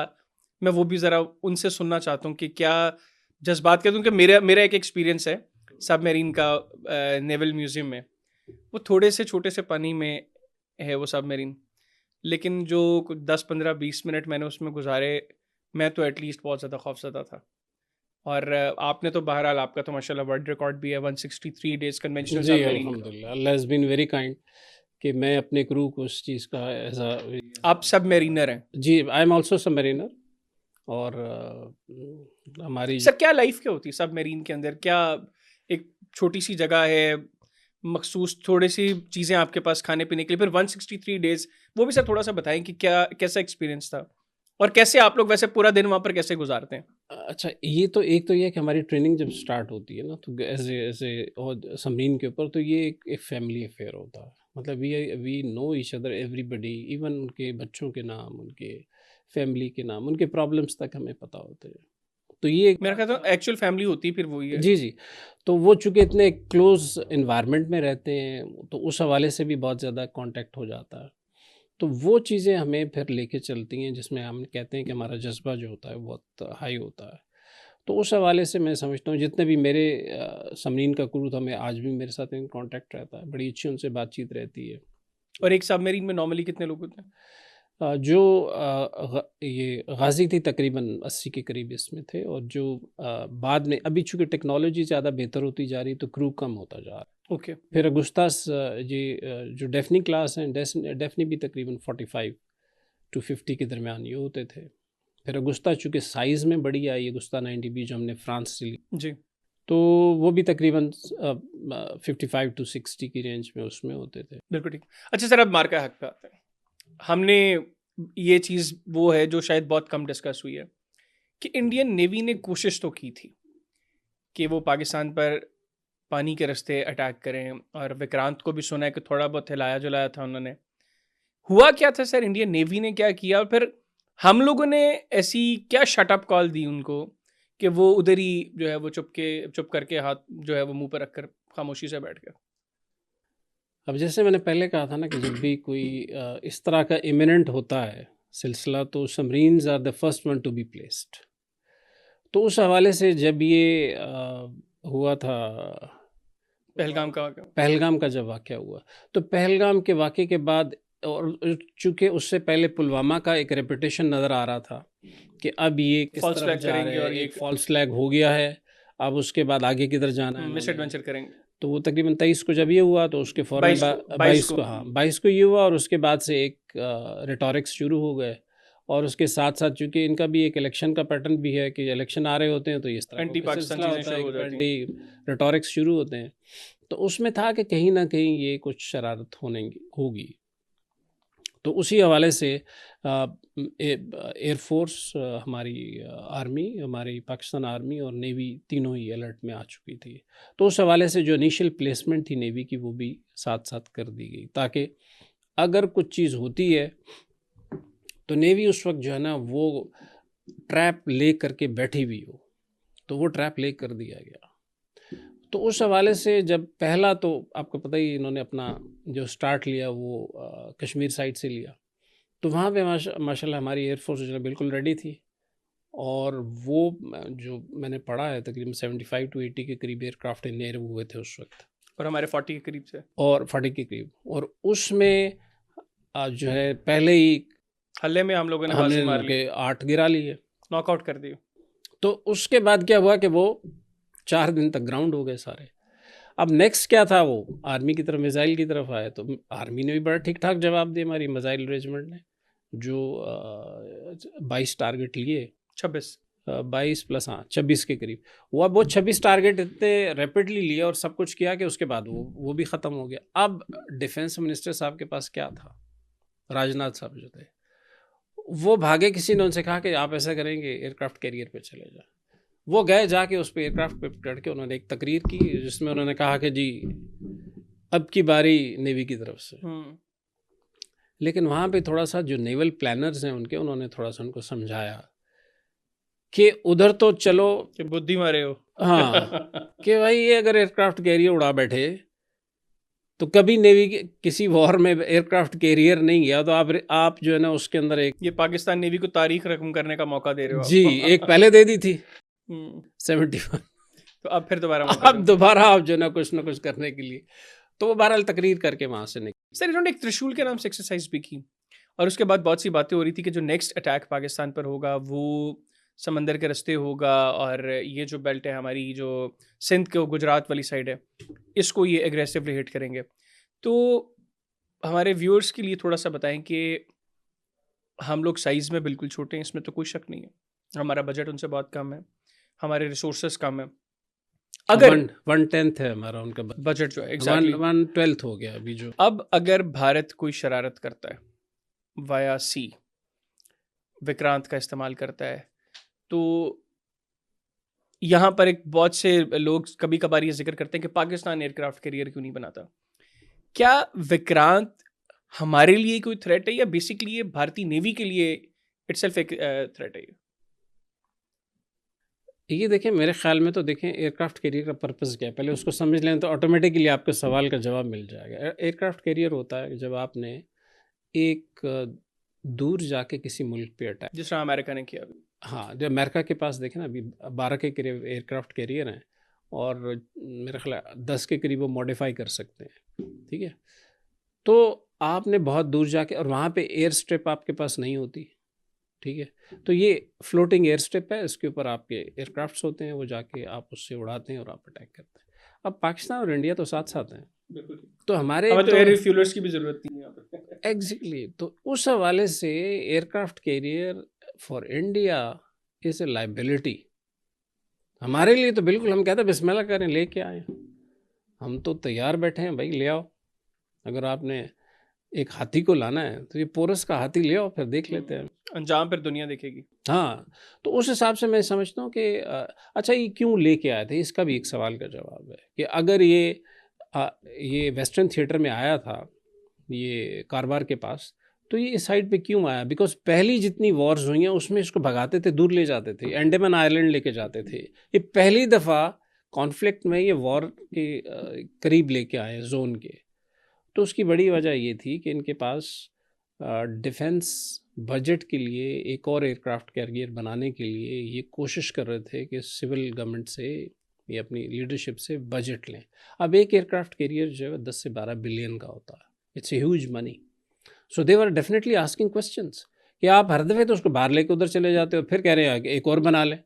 मैं वो भी ज़रा उनसे सुनना चाहता हूँ कि क्या जज्बात क्या, क्योंकि मेरा मेरा एक एक्सपीरियंस है सबमरीन का नेवल म्यूज़ियम में। वो थोड़े से छोटे से पानी में है वो सबमरीन, लेकिन जो 10-15-20 मिनट मैंने उसमें गुजारे, मैं तो एटलीस्ट बहुत ज़्यादा खौफज़दा था। और आपने तो बहरहाल, आपका तो माशाल्लाह वर्ल्ड रिकॉर्ड भी है 163 डेज कन्वेंशनल जी, सबमरीन का। अल्हम्दुलिल्लाह, अल्लाह हैज़ बीन वेरी काइंड कि मैं अपने क्रू को उस चीज़ का एज़ आप सबमरीनर हैं? जी, आई एम आल्सो सबमरीनर। और हमारी सर क्या लाइफ क्या होती है सबमरीन के अंदर? क्या एक छोटी सी जगह है, मखसूस थोड़ी सी चीज़ें आपके पास खाने पीने के लिए, फिर 163 डेज, वो भी सर थोड़ा सा बताएं कि क्या कैसा एक्सपीरियंस था, और कैसे आप लोग वैसे पूरा दिन वहाँ पर कैसे गुजारते हैं? अच्छा, ये तो एक तो ये है कि हमारी ट्रेनिंग जब स्टार्ट होती है ना, तो ऐसे और सबमरीन के ऊपर, तो ये एक फैमिली अफेयर होता है। मतलब we know each other, everybody, even उनके बच्चों के नाम, उनके फैमिली के नाम, उनके प्रॉब्लम्स तक हमें पता होते हैं। तो ये मेरा ख्याल तो एक्चुअल फैमिली होती है फिर वही है। जी, जी। तो वो चूँकि इतने क्लोज़ एनवायरनमेंट में रहते हैं, तो उस हवाले से भी बहुत ज़्यादा कॉन्टैक्ट हो जाता है। तो वो चीज़ें हमें फिर लेके चलती हैं, जिसमें हम कहते हैं कि हमारा जज़्बा जो होता है बहुत हाई होता है। तो उस हवाले से मैं समझता हूँ जितने भी मेरे सबमरीन का क्रू था, मैं आज भी मेरे साथ इन कॉन्टैक्ट रहता है, बड़ी अच्छी उनसे बातचीत रहती है। और एक सबमरीन में नॉर्मली कितने लोग होते हैं? जो ये गाज़ी थी तकरीबन 80 के करीब इसमें थे, और जो बाद में अभी चूँकि टेक्नोलॉजी ज़्यादा बेहतर होती जा रही है तो क्रू कम होता जा रहा है। ओके। फिर अगुस्तास जो डेफनी क्लास हैं, डेफनी भी तकरीबन 45 टू 50 के दरमियान ये होते थे। फिर अगुस्ता चूँकि साइज़ में बड़ी आई, अगुस्ता 90 बी जो हमने फ्रांस से ली, जी। तो वो भी तकरीबन 55 टू 60 की रेंज में उसमें होते थे। बिल्कुल ठीक। अच्छा सर, अब मार्का हक पे आते हैं। हमने ये चीज़ वो है जो शायद बहुत कम डिस्कस हुई है कि इंडियन नेवी ने कोशिश तो की थी कि वो पाकिस्तान पर पानी के रास्ते अटैक करें, और विक्रांत को भी सुना है कि थोड़ा बहुत हिलाया जुलाया था उन्होंने। हुआ क्या था सर? इंडियन नेवी ने क्या किया, और फिर हम लोगों ने ऐसी क्या शटअप कॉल दी उनको कि वो उधर ही जो है वो चुप करके हाथ जो है वो मुंह पर रखकर खामोशी से बैठ गया? अब जैसे मैंने पहले कहा था ना कि जब भी कोई इस तरह का इमिनेंट होता है सिलसिला, तो submarines are the first one to be placed. तो उस हवाले से जब ये हुआ था पहलगाम का जब वाक़या हुआ, तो पहलगाम के वाक़े के बाद, और चूँकि उससे पहले पुलवामा का एक रेपुटेशन नज़र आ रहा था कि अब ये किस तरफ जा रहे हैं, एक फॉल्स फ्लैग हो गया है, अब उसके बाद आगे किधर जाना है, मिस एडवेंचर करेंगे। तो वो तकरीबन 23 को जब ये हुआ, तो उसके फ़ौरन 22 को ये हुआ, और उसके बाद से एक रिटॉरिक्स शुरू हो गए। और उसके साथ साथ चूँकि इनका भी एक इलेक्शन का पैटर्न भी है कि इलेक्शन आ रहे होते हैं तो इस तरह एंटी पाकिस्तान एंटी रिटॉरिक्स शुरू होते हैं। तो उसमें था कि कहीं ना कहीं ये कुछ शरारत होगी। तो उसी हवाले से एयरफोर्स, हमारी आर्मी, हमारी पाकिस्तान आर्मी और नेवी तीनों ही अलर्ट में आ चुकी थी। तो उस हवाले से जो इनिशियल प्लेसमेंट थी नेवी की, वो भी साथ साथ कर दी गई, ताकि अगर कुछ चीज़ होती है तो नेवी उस वक्त जो है ना वो ट्रैप ले करके बैठी हुई हो, तो वो ट्रैप ले कर दिया गया। तो उस हवाले से जब पहला, तो आपको पता ही, इन्होंने अपना जो स्टार्ट लिया वो कश्मीर साइड से लिया, तो वहाँ पे माशाल्लाह हमारी एयरफोर्स जो है बिल्कुल रेडी थी। और वो जो मैंने पढ़ा है तकरीबन 75 to 80 के करीब एयरक्राफ्ट इन एयर हुए थे उस वक्त, और हमारे 40 के करीब से, और 40 के करीब। और उसमें जो है पहले ही हल्ले में हम लोगों ने बाजी मार ली, 8 गिरा लिए, नॉकआउट कर दिए। तो उसके बाद क्या हुआ कि वो 4 दिन तक ग्राउंड हो गए सारे। अब नेक्स्ट क्या था, वो आर्मी की तरफ, मिसाइल की तरफ आए, तो आर्मी ने भी बड़ा ठीक ठाक जवाब दिया, हमारी मिसाइल रेजिमेंट ने, जो 22 टारगेट लिए, 22 प्लस 26 के करीब हुआ। वो 26 टारगेट इतने रैपिडली लिया और सब कुछ किया कि उसके बाद वो भी ख़त्म हो गया। अब डिफेंस मिनिस्टर साहब के पास क्या था, राजनाथ साहब जो थे, वो भागे, किसी ने उनसे कहा कि आप ऐसा करेंगे, एयरक्राफ्ट कैरियर पे चले जाए। वो गए, जाके उस पर एयरक्राफ्ट पे चढ़ के उन्होंने एक तकरीर की, जिसमें उन्होंने कहा कि जी अब की बारी नेवी की तरफ से। लेकिन वहाँ पे थोड़ा सा जो नेवल प्लानर्स हैं उन्होंने थोड़ा सा उनको समझाया कि उधर तो चलो कि बुद्धि मारे हो, हाँ कि भाई ये अगर एयरक्राफ्ट कैरियर उड़ा बैठे तो कभी नेवी किसी वॉर में एयरक्राफ्ट कैरियर नहीं गया, तो आप जो है ना उसके अंदर एक, ये पाकिस्तान नेवी को तारीख रकम करने का मौका दे रहे हो जी, एक पहले दे दी थी 71, तो अब फिर दोबारा आप जो है ना कुछ करने के लिए, तो वो बहरहाल तकरीर करके वहाँ से निकले। सर इन्होंने एक त्रिशूल के नाम से एक्सरसाइज भी की, और उसके बाद बहुत सी बातें हो रही थी कि जो नेक्स्ट अटैक पाकिस्तान पर होगा वो समंदर के रास्ते होगा, और ये जो बेल्ट है हमारी, जो सिंध के गुजरात वाली साइड है, इसको ये एग्रेसिवली हिट करेंगे। तो हमारे व्यूअर्स के लिए थोड़ा सा बताएं कि हम लोग साइज़ में बिल्कुल छोटे हैं, इसमें तो कोई शक नहीं है, हमारा बजट उनसे बहुत कम है, हमारे रिसोर्सेज कम है। अगर 1/10 है हमारा उनका बजट जो है, एग्जैक्टली 1/12 हो गया अभी जो। अब अगर भारत कोई शरारत करता है वाया सी, विक्रांत का इस्तेमाल करता है, तो यहाँ पर एक बहुत से लोग कभी कभार ये जिक्र करते हैं कि पाकिस्तान एयरक्राफ्ट कैरियर क्यों नहीं बनाता। क्या विक्रांत हमारे लिए कोई थ्रेट है, या बेसिकली ये भारतीय नेवी के लिए इटसेल्फ एक थ्रेट है? ये देखें, मेरे ख्याल में तो देखें एयरक्राफ्ट कैरियर का पर्पस क्या है, पहले उसको समझ लें तो ऑटोमेटिकली आपके सवाल का जवाब मिल जाएगा। एयरक्राफ्ट कैरियर होता है जब आपने एक दूर जाके किसी मुल्क पे अटैक, जिस तरह अमेरिका ने किया। हाँ, जो अमेरिका के पास देखें ना अभी 12 के करीब एयरक्राफ्ट कैरियर हैं, और मेरे ख्याल 10 के करीब वो मॉडिफाई कर सकते हैं, ठीक है। तो आपने बहुत दूर जाके, और वहाँ पे एयर स्ट्रिप आपके पास नहीं होती, ठीक है, तो ये फ्लोटिंग एयर स्ट्रिप है, इसके ऊपर आपके एयरक्राफ्ट्स होते हैं, वो जाके आप उससे उड़ाते हैं और आप अटैक करते हैं। अब पाकिस्तान और इंडिया तो साथ साथ हैं, तो हमें तो एयर रिफ्यूलर्स की भी ज़रूरत नहीं है एग्जैक्टली। तो उस हवाले से aircraft carrier for India is a liability. हमारे लिए तो बिल्कुल, हम कहते हैं बिस्मिल्लाह करें, लेके आए, हम तो तैयार बैठे हैं भाई, ले आओ। अगर आपने एक हाथी को लाना है तो ये पोरस का हाथी ले आओ, फिर देख लेते हैं, अंजाम फिर दुनिया देखेगी। हाँ, तो उस हिसाब से मैं समझता हूँ कि अच्छा ये क्यों लेके आए थे, इसका भी एक सवाल का जवाब है कि अगर ये वेस्टर्न थिएटर में आया था, ये कारवार के पास, तो ये इस साइड पे क्यों आया? बिकॉज पहली जितनी वॉर्स हुई हैं उसमें इसको भगाते थे, दूर ले जाते थे, अंडमान आइलैंड लेके जाते थे। ये पहली दफ़ा कॉन्फ्लिक्ट में ये वॉर के करीब लेके आए जोन के। तो उसकी बड़ी वजह ये थी कि इनके पास डिफेंस बजट के लिए एक और एयरक्राफ्ट कैरियर बनाने के लिए ये कोशिश कर रहे थे कि सिविल गवर्नमेंट से ये अपनी लीडरशिप से बजट लें। अब एक एयरक्राफ्ट कैरियर जो है 10 से 12 बिलियन का होता है। It's a huge money. So they were definitely asking questions कि आप हर दफ़े तो उसको बाहर लेके उधर चले जाते हो, फिर कह रहे हैं कि एक और बना लें।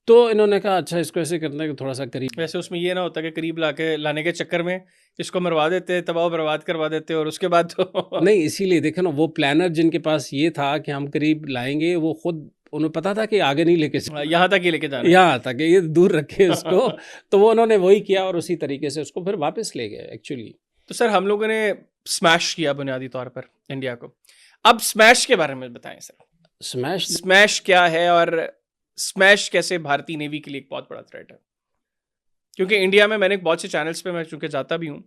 तो इन्होंने कहा अच्छा इसको ऐसे करना है कि थोड़ा सा करीब। वैसे उसमें ये ना होता कि करीब लाने के चक्कर में इसको मरवा देते, तबाह बर्बाद करवा देते और उसके बाद तो नहीं, इसीलिए देखे ना, वो प्लानर जिनके पास ये था कि हम करीब लाएंगे, वो खुद उन्हें पता था कि आगे नहीं लेके यहाँ तक ही लेके जाना, यहाँ तक ये दूर रखे उसको। तो वो उन्होंने वही किया और उसी तरीके से उसको फिर वापस ले गए एक्चुअली। तो सर हम लोगों ने स्मैश किया बुनियादी तौर पर इंडिया को। अब स्मैश के बारे में बताएं सर। स्मैश क्या है और स्मैश कैसे भारतीय नेवी के लिए एक बहुत बड़ा थ्रेट है? क्योंकि इंडिया में मैंने बहुत से चैनल्स पे मैं चूंकि जाता भी हूँ,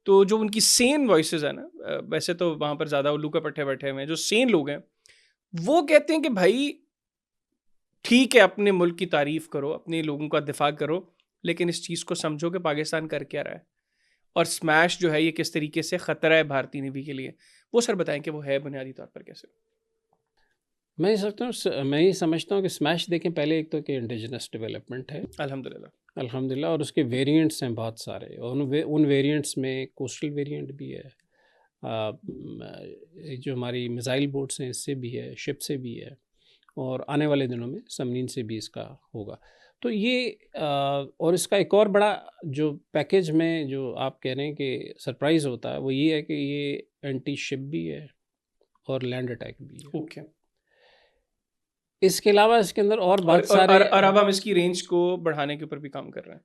तो जो उनकी सेन वॉइसेस है ना, वैसे तो वहाँ पर ज़्यादा उल्लू के पट्टे बैठे हुए हैं, जो सेन लोग हैं वो कहते हैं कि भाई ठीक है अपने मुल्क की तारीफ करो, अपने लोगों का दिफा करो, लेकिन इस चीज़ को समझो कि पाकिस्तान कर क्या रहा है और स्मैश जो है ये किस तरीके से ख़तरा है भारतीय नेवी के लिए। वो सर बताएं कि वो है बुनियादी तौर पर कैसे। मैं ये समझता हूँ कि स्मैश देखें, पहले एक तो कि इंडिजिनस डेवलपमेंट है अल्हम्दुलिल्लाह, और उसके वेरिएंट्स हैं बहुत सारे, और उन वेरिएंट्स में कोस्टल वेरिएंट भी है, जो हमारी मिसाइल बोट्स हैं इससे भी है, शिप से भी है, और आने वाले दिनों में सबमरीन से भी इसका होगा। तो ये और इसका एक और बड़ा जो पैकेज में जो आप कह रहे हैं कि सरप्राइज़ होता है, वो ये है कि ये एंटी शिप भी है और लैंड अटैक भी है। ओके। इसके अलावा इसके अंदर और बहुत सारे, और अब हम इसकी रेंज को बढ़ाने के ऊपर भी काम कर रहे हैं।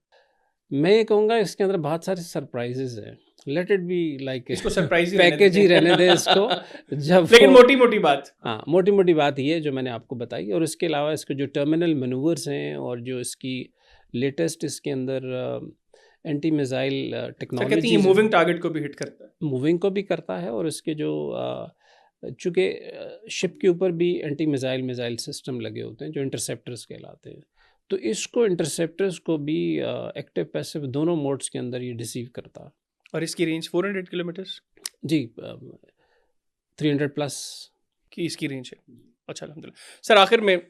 मैं ये कहूँगा इसके अंदर बहुत सारे सरप्राइजेज हैं। लेट इट बी लाइक इसको सरप्राइज पैकेज ही रहने दे इसको। जब लेकिन मोटी मोटी बात, हाँ मोटी मोटी बात ये जो मैंने आपको बताई, और इसके अलावा इसके जो टर्मिनल मैनूवर्स हैं और जो इसकी लेटेस्ट इसके अंदर anti missile technology, moving target को भी हिट करता है, मूविंग को भी करता है, और इसके जो चूँकि शिप के ऊपर भी एंटी मिसाइल सिस्टम लगे होते हैं जो इंटरसेप्टर्स कहलाते हैं, तो इसको इंटरसेप्टर्स को भी एक्टिव पैसिव दोनों मोड्स के अंदर ये डिसीव करता है। और इसकी रेंज 400 किलोमीटर्स जी, 300 प्लस की इसकी रेंज है। अच्छा अल्हम्दुलिल्लाह। सर आखिर में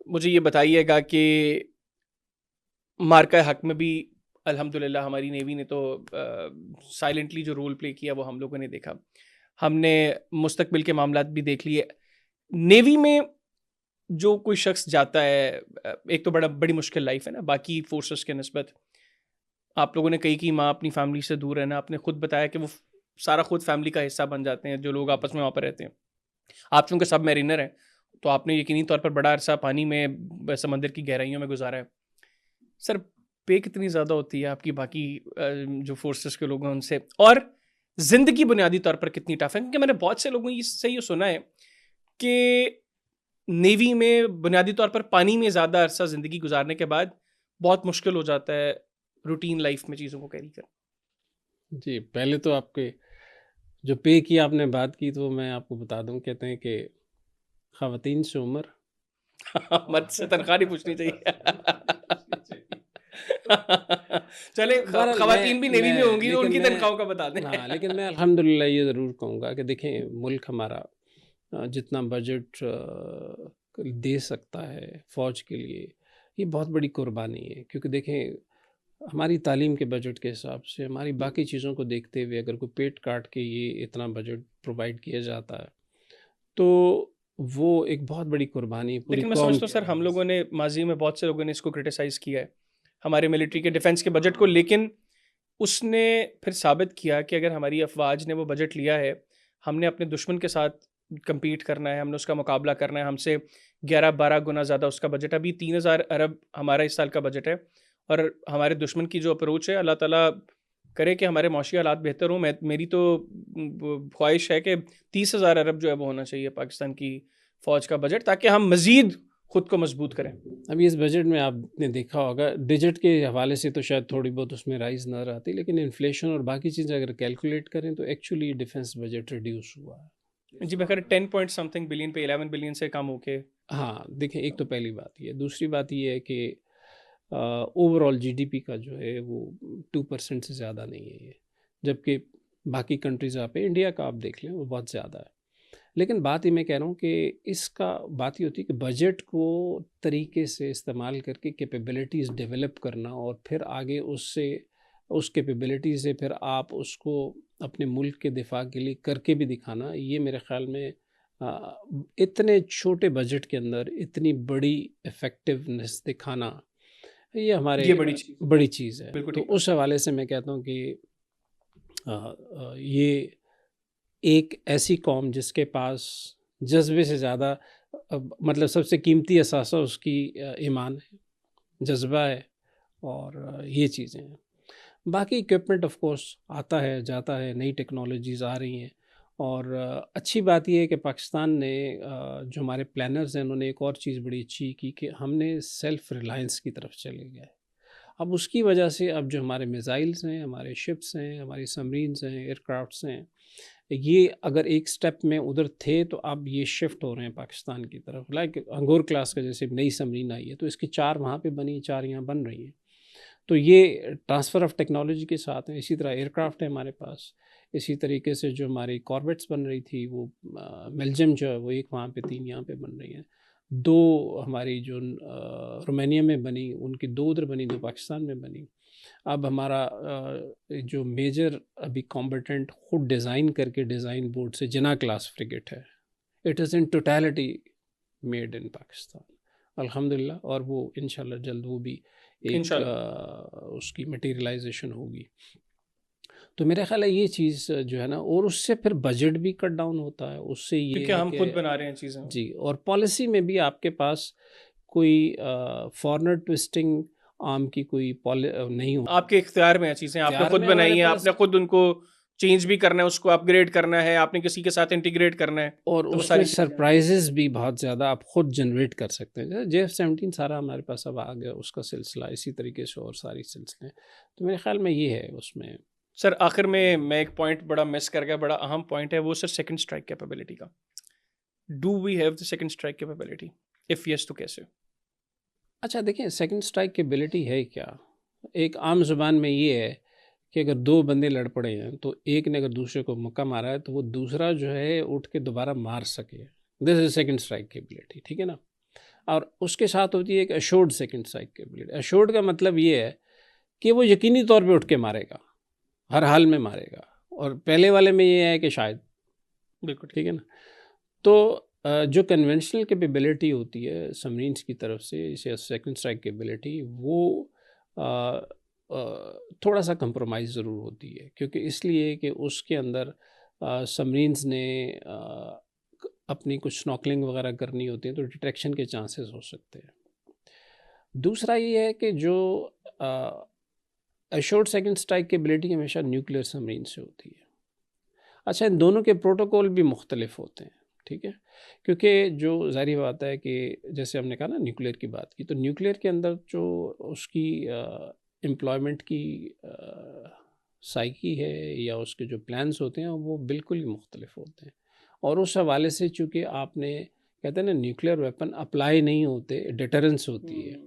मुझे ये बताइएगा कि मार्का हक में भी अल्हम्दुलिल्लाह हमारी नेवी ने तो साइलेंटली जो रोल प्ले किया वो हम लोगों ने देखा। हमने मुस्तकबिल के मामलात भी देख लिए। नेवी में जो कोई शख्स जाता है, एक तो बड़ी मुश्किल लाइफ है ना बाकी फोर्सेस के निस्बत। आप लोगों ने कही कि माँ अपनी फैमिली से दूर रहना, आपने खुद बताया कि वो सारा खुद फैमिली का हिस्सा बन जाते हैं जो लोग आपस में वहाँ पर रहते हैं। आप चूँकि सब मैरिनर हैं तो आपने यकीनी तौर पर बड़ा अरसा पानी में समंदर की गहराइयों में गुजारा है। सर पे कितनी ज़्यादा होती है आपकी बाकी जो फोर्सेस के लोग हैं उनसे, और ज़िंदगी बुनियादी तौर पर कितनी टफ है? क्योंकि मैंने बहुत से लोगों से ये सुना है कि नेवी में बुनियादी तौर पर पानी में ज़्यादा अरसा ज़िंदगी गुजारने के बाद बहुत मुश्किल हो जाता है रूटीन लाइफ में चीज़ों को कैरी करना। जी, पहले तो आपके जो पे की आपने बात की तो मैं आपको बता दूं, कहते हैं कि ख़वातीन से उम्र मर्द से तनख्वाह नहीं पूछनी चाहिए। चले ख़वातीन भी नेवी में होंगी तो उनकी तनख्वाहों का बता दें। हाँ, लेकिन मैं अल्हम्दुलिल्लाह ये ज़रूर कहूँगा कि देखें, मुल्क हमारा जितना बजट दे सकता है फ़ौज के लिए, ये बहुत बड़ी कुर्बानी है। क्योंकि देखें, हमारी तालीम के बजट के हिसाब से, हमारी बाकी चीज़ों को देखते हुए अगर कोई पेट काट के ये इतना बजट प्रोवाइड किया जाता है तो वो एक बहुत बड़ी कुर्बानी है। लेकिन मैं समझता हूँ सर हम लोगों ने माजी में बहुत से लोगों ने इसको क्रिटिसाइज़ किया है हमारे मिलिट्री के डिफेंस के बजट को, लेकिन उसने फिर साबित किया कि अगर हमारी अफवाज ने वो बजट लिया है, हमने अपने दुश्मन के साथ कम्पीट करना है, हमने उसका मुकाबला करना है, हमसे 11-12 गुना ज़्यादा उसका बजट। अभी 3000 अरब हमारा इस साल का बजट है, और हमारे दुश्मन की जो अप्रोच है, अल्लाह ताला करे कि हमारे मौशी हालात बेहतर हों। मेरी तो ख्वाहिश है कि 30,000 अरब जो है वो होना चाहिए पाकिस्तान की फ़ौज का बजट, ताकि हम मज़ीद ख़ुद को मजबूत करें। अभी इस बजट में आपने देखा होगा, डिजिट के हवाले से तो शायद थोड़ी बहुत उसमें राइज नज़र आती, लेकिन इन्फ्लेशन और बाकी चीज़ें अगर कैलकुलेट करें तो एक्चुअली डिफेंस बजट रिड्यूस हुआ है। जी, मैं कह रहा 10 पॉइंट समथिंग बिलियन पे 11 बिलियन से कम होके। हाँ, देखें, एक तो पहली बात ये, दूसरी बात ये है कि ओवरऑल जीडीपी का जो है वो 2% से ज़्यादा नहीं है ये, जबकि बाकी कंट्रीज़ पे, इंडिया का आप देख लें वो बहुत ज़्यादा है। लेकिन बात ये मैं कह रहा हूँ कि इसका बात ये होती है कि बजट को तरीके से इस्तेमाल करके कैपेबिलिटीज़ डेवलप करना और फिर आगे उससे उस कैपेबिलिटी से फिर आप उसको अपने मुल्क के दिफा के लिए करके भी दिखाना, ये मेरे ख़्याल में इतने छोटे बजट के अंदर इतनी बड़ी इफ़ेक्टिवनेस दिखाना, ये हमारे ये बड़ी चीज़ है। बिल्कुल तो ठीक उस हवाले से मैं कहता हूँ कि ये एक ऐसी कौम जिसके पास जज्बे से ज़्यादा मतलब सबसे कीमती असासा उसकी ईमान है, जज्बा है, और ये चीज़ें हैं। बाकी इक्विपमेंट ऑफ कोर्स आता है जाता है, नई टेक्नोलॉजीज़ आ रही हैं, और अच्छी बात यह है कि पाकिस्तान ने जो हमारे प्लानर्स हैं उन्होंने एक और चीज़ बड़ी अच्छी की कि हमने सेल्फ़ रिलायंस की तरफ चले गए। अब उसकी वजह से अब जो हमारे मिसाइल्स हैं, हमारे शिप्स हैं, हमारी सबमरीन्स हैं, एयरक्राफ्ट्स हैं, ये अगर एक स्टेप में उधर थे तो अब ये शिफ्ट हो रहे हैं पाकिस्तान की तरफ। लाइक अंगूर क्लास का जैसे नई सबमरीन आई है तो इसकी 4 वहाँ पे बनी, 4 यहाँ बन रही हैं। तो ये ट्रांसफ़र ऑफ टेक्नोलॉजी के साथ है। इसी तरह एयरक्राफ्ट है हमारे पास। इसी तरीके से जो हमारी कॉर्वेट्स बन रही थी वो बेल्जियम जो है वो एक वहाँ पे, 3 यहाँ पे बन रही हैं। 2 हमारी जो रोमानिया में बनी, उनकी 2 उधर बनी, 2 पाकिस्तान में बनी। अब हमारा जो मेजर अभी कॉम्बेटेंट खुद डिज़ाइन करके डिज़ाइन बोर्ड से जिना क्लास फ्रिगेट है, it is in totality made in Pakistan अल्हम्दुलिल्लाह। और वो इंशाल्लाह जल्द वो भी एक उसकी मटेरियलाइजेशन होगी। तो मेरा ख्याल है ये चीज़ जो है ना, और उससे फिर बजट भी कट डाउन होता है, उससे ये क्योंकि हम खुद बना रहे हैं चीज़ें जी। और पॉलिसी में भी आपके पास कोई फॉरेनर ट्विस्टिंग आर्म की कोई नहीं हो, आपके इख्तियार में है चीज़ें, आपने खुद बनाई है, आपने खुद उनको चेंज भी करना है, उसको अपग्रेड करना है, आपने किसी के साथ इंटीग्रेट करना है, और तो उसमें सरप्राइजेस भी बहुत ज़्यादा आप खुद जनरेट कर सकते हैं। JF-17 सारा हमारे पास अब आ गया, उसका सिलसिला इसी तरीके से और सारी सिलसिले। तो मेरे ख्याल में ये है उसमें। सर आखिर में मैं एक पॉइंट बड़ा मिस कर गया, बड़ा अहम पॉइंट है वो सर सेकंड स्ट्राइक कैपेबिलिटी का। Do we have the second strike capability? If yes तो कैसे? अच्छा देखिए, सेकंड स्ट्राइक कैपेबिलिटी है क्या? एक आम ज़ुबान में ये है कि अगर 2 बंदे लड़ पड़े हैं तो एक ने अगर दूसरे को मुक्का मारा है तो वो दूसरा जो है उठ के दोबारा मार सके, this is second strike capability, ठीक है ना। और उसके साथ होती है एक assured second strike capability. Assured का मतलब ये है कि वो यकीनी तौर पे उठ के मारेगा, हर हाल में मारेगा, और पहले वाले में ये है कि शायद, बिल्कुल ठीक है ना। तो जो कन्वेंशनल कैपेबिलिटी होती है सबमरीन्स की तरफ से, इसे सेकंड स्ट्राइक कैपेबिलिटी, वो थोड़ा सा कंप्रोमाइज़ ज़रूर होती है, क्योंकि इसलिए कि उसके अंदर सबमरीन्स ने अपनी कुछ स्नॉकलिंग वगैरह करनी होती है तो डिटेक्शन के चांसेस हो सकते हैं। दूसरा ये है कि जो अश्योर्ड सेकंड स्ट्राइक कैपेबिलिटी हमेशा न्यूक्लियर सबमरीन से होती है। अच्छा, इन दोनों के प्रोटोकॉल भी मुख्तलिफ होते हैं, ठीक है, क्योंकि जो ज़ाहिर बात है कि जैसे हमने कहा ना न्यूक्लियर की बात की, तो न्यूक्लियर के अंदर जो उसकी एम्प्लॉयमेंट की साइकी है या उसके जो प्लान्स होते हैं वो बिल्कुल ही मुख्तलिफ होते हैं। और उस हवाले से चूँकि आपने कहते हैं ना न्यूक्लियर वेपन अप्लाई नहीं होते, डिटरेंस होती है,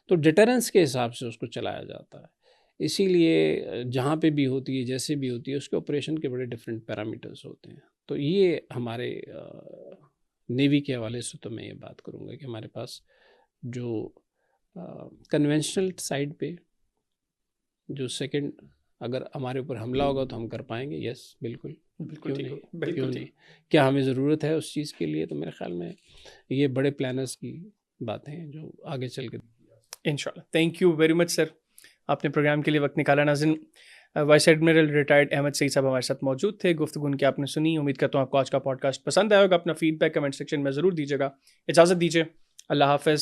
तो डिटरेंस के हिसाब से उसको चलाया जाता है। इसीलिए जहाँ पे भी होती है, जैसे भी होती है, उसके ऑपरेशन के बड़े डिफरेंट पैरामीटर्स होते हैं। तो ये हमारे नेवी के हवाले से तो मैं ये बात करूँगा कि हमारे पास जो कन्वेंशनल साइड पे जो सेकंड अगर हमारे ऊपर हमला होगा तो हम कर पाएंगे, यस बिल्कुल, बिल्कुल क्यों बिल्कुल नहीं, क्या हमें ज़रूरत है उस चीज़ के लिए। तो मेरे ख्याल में ये बड़े प्लानर्स की बातें हैं जो आगे चल के इंशाल्लाह। Thank you very much sir, आपने प्रोग्राम के लिए वक्त निकाला। नाज़रीन, vice admiral retired Ahmed Saeed साहब हमारे साथ मौजूद थे, गुफ्तगू उनकी आपने सुनी। उम्मीद करता हूँ आपको आज का पॉडकास्ट पसंद आया होगा। अपना फीडबैक कमेंट सेक्शन में ज़रूर दीजिएगा। इजाज़त दीजिए, अल्लाह हाफ़िज़।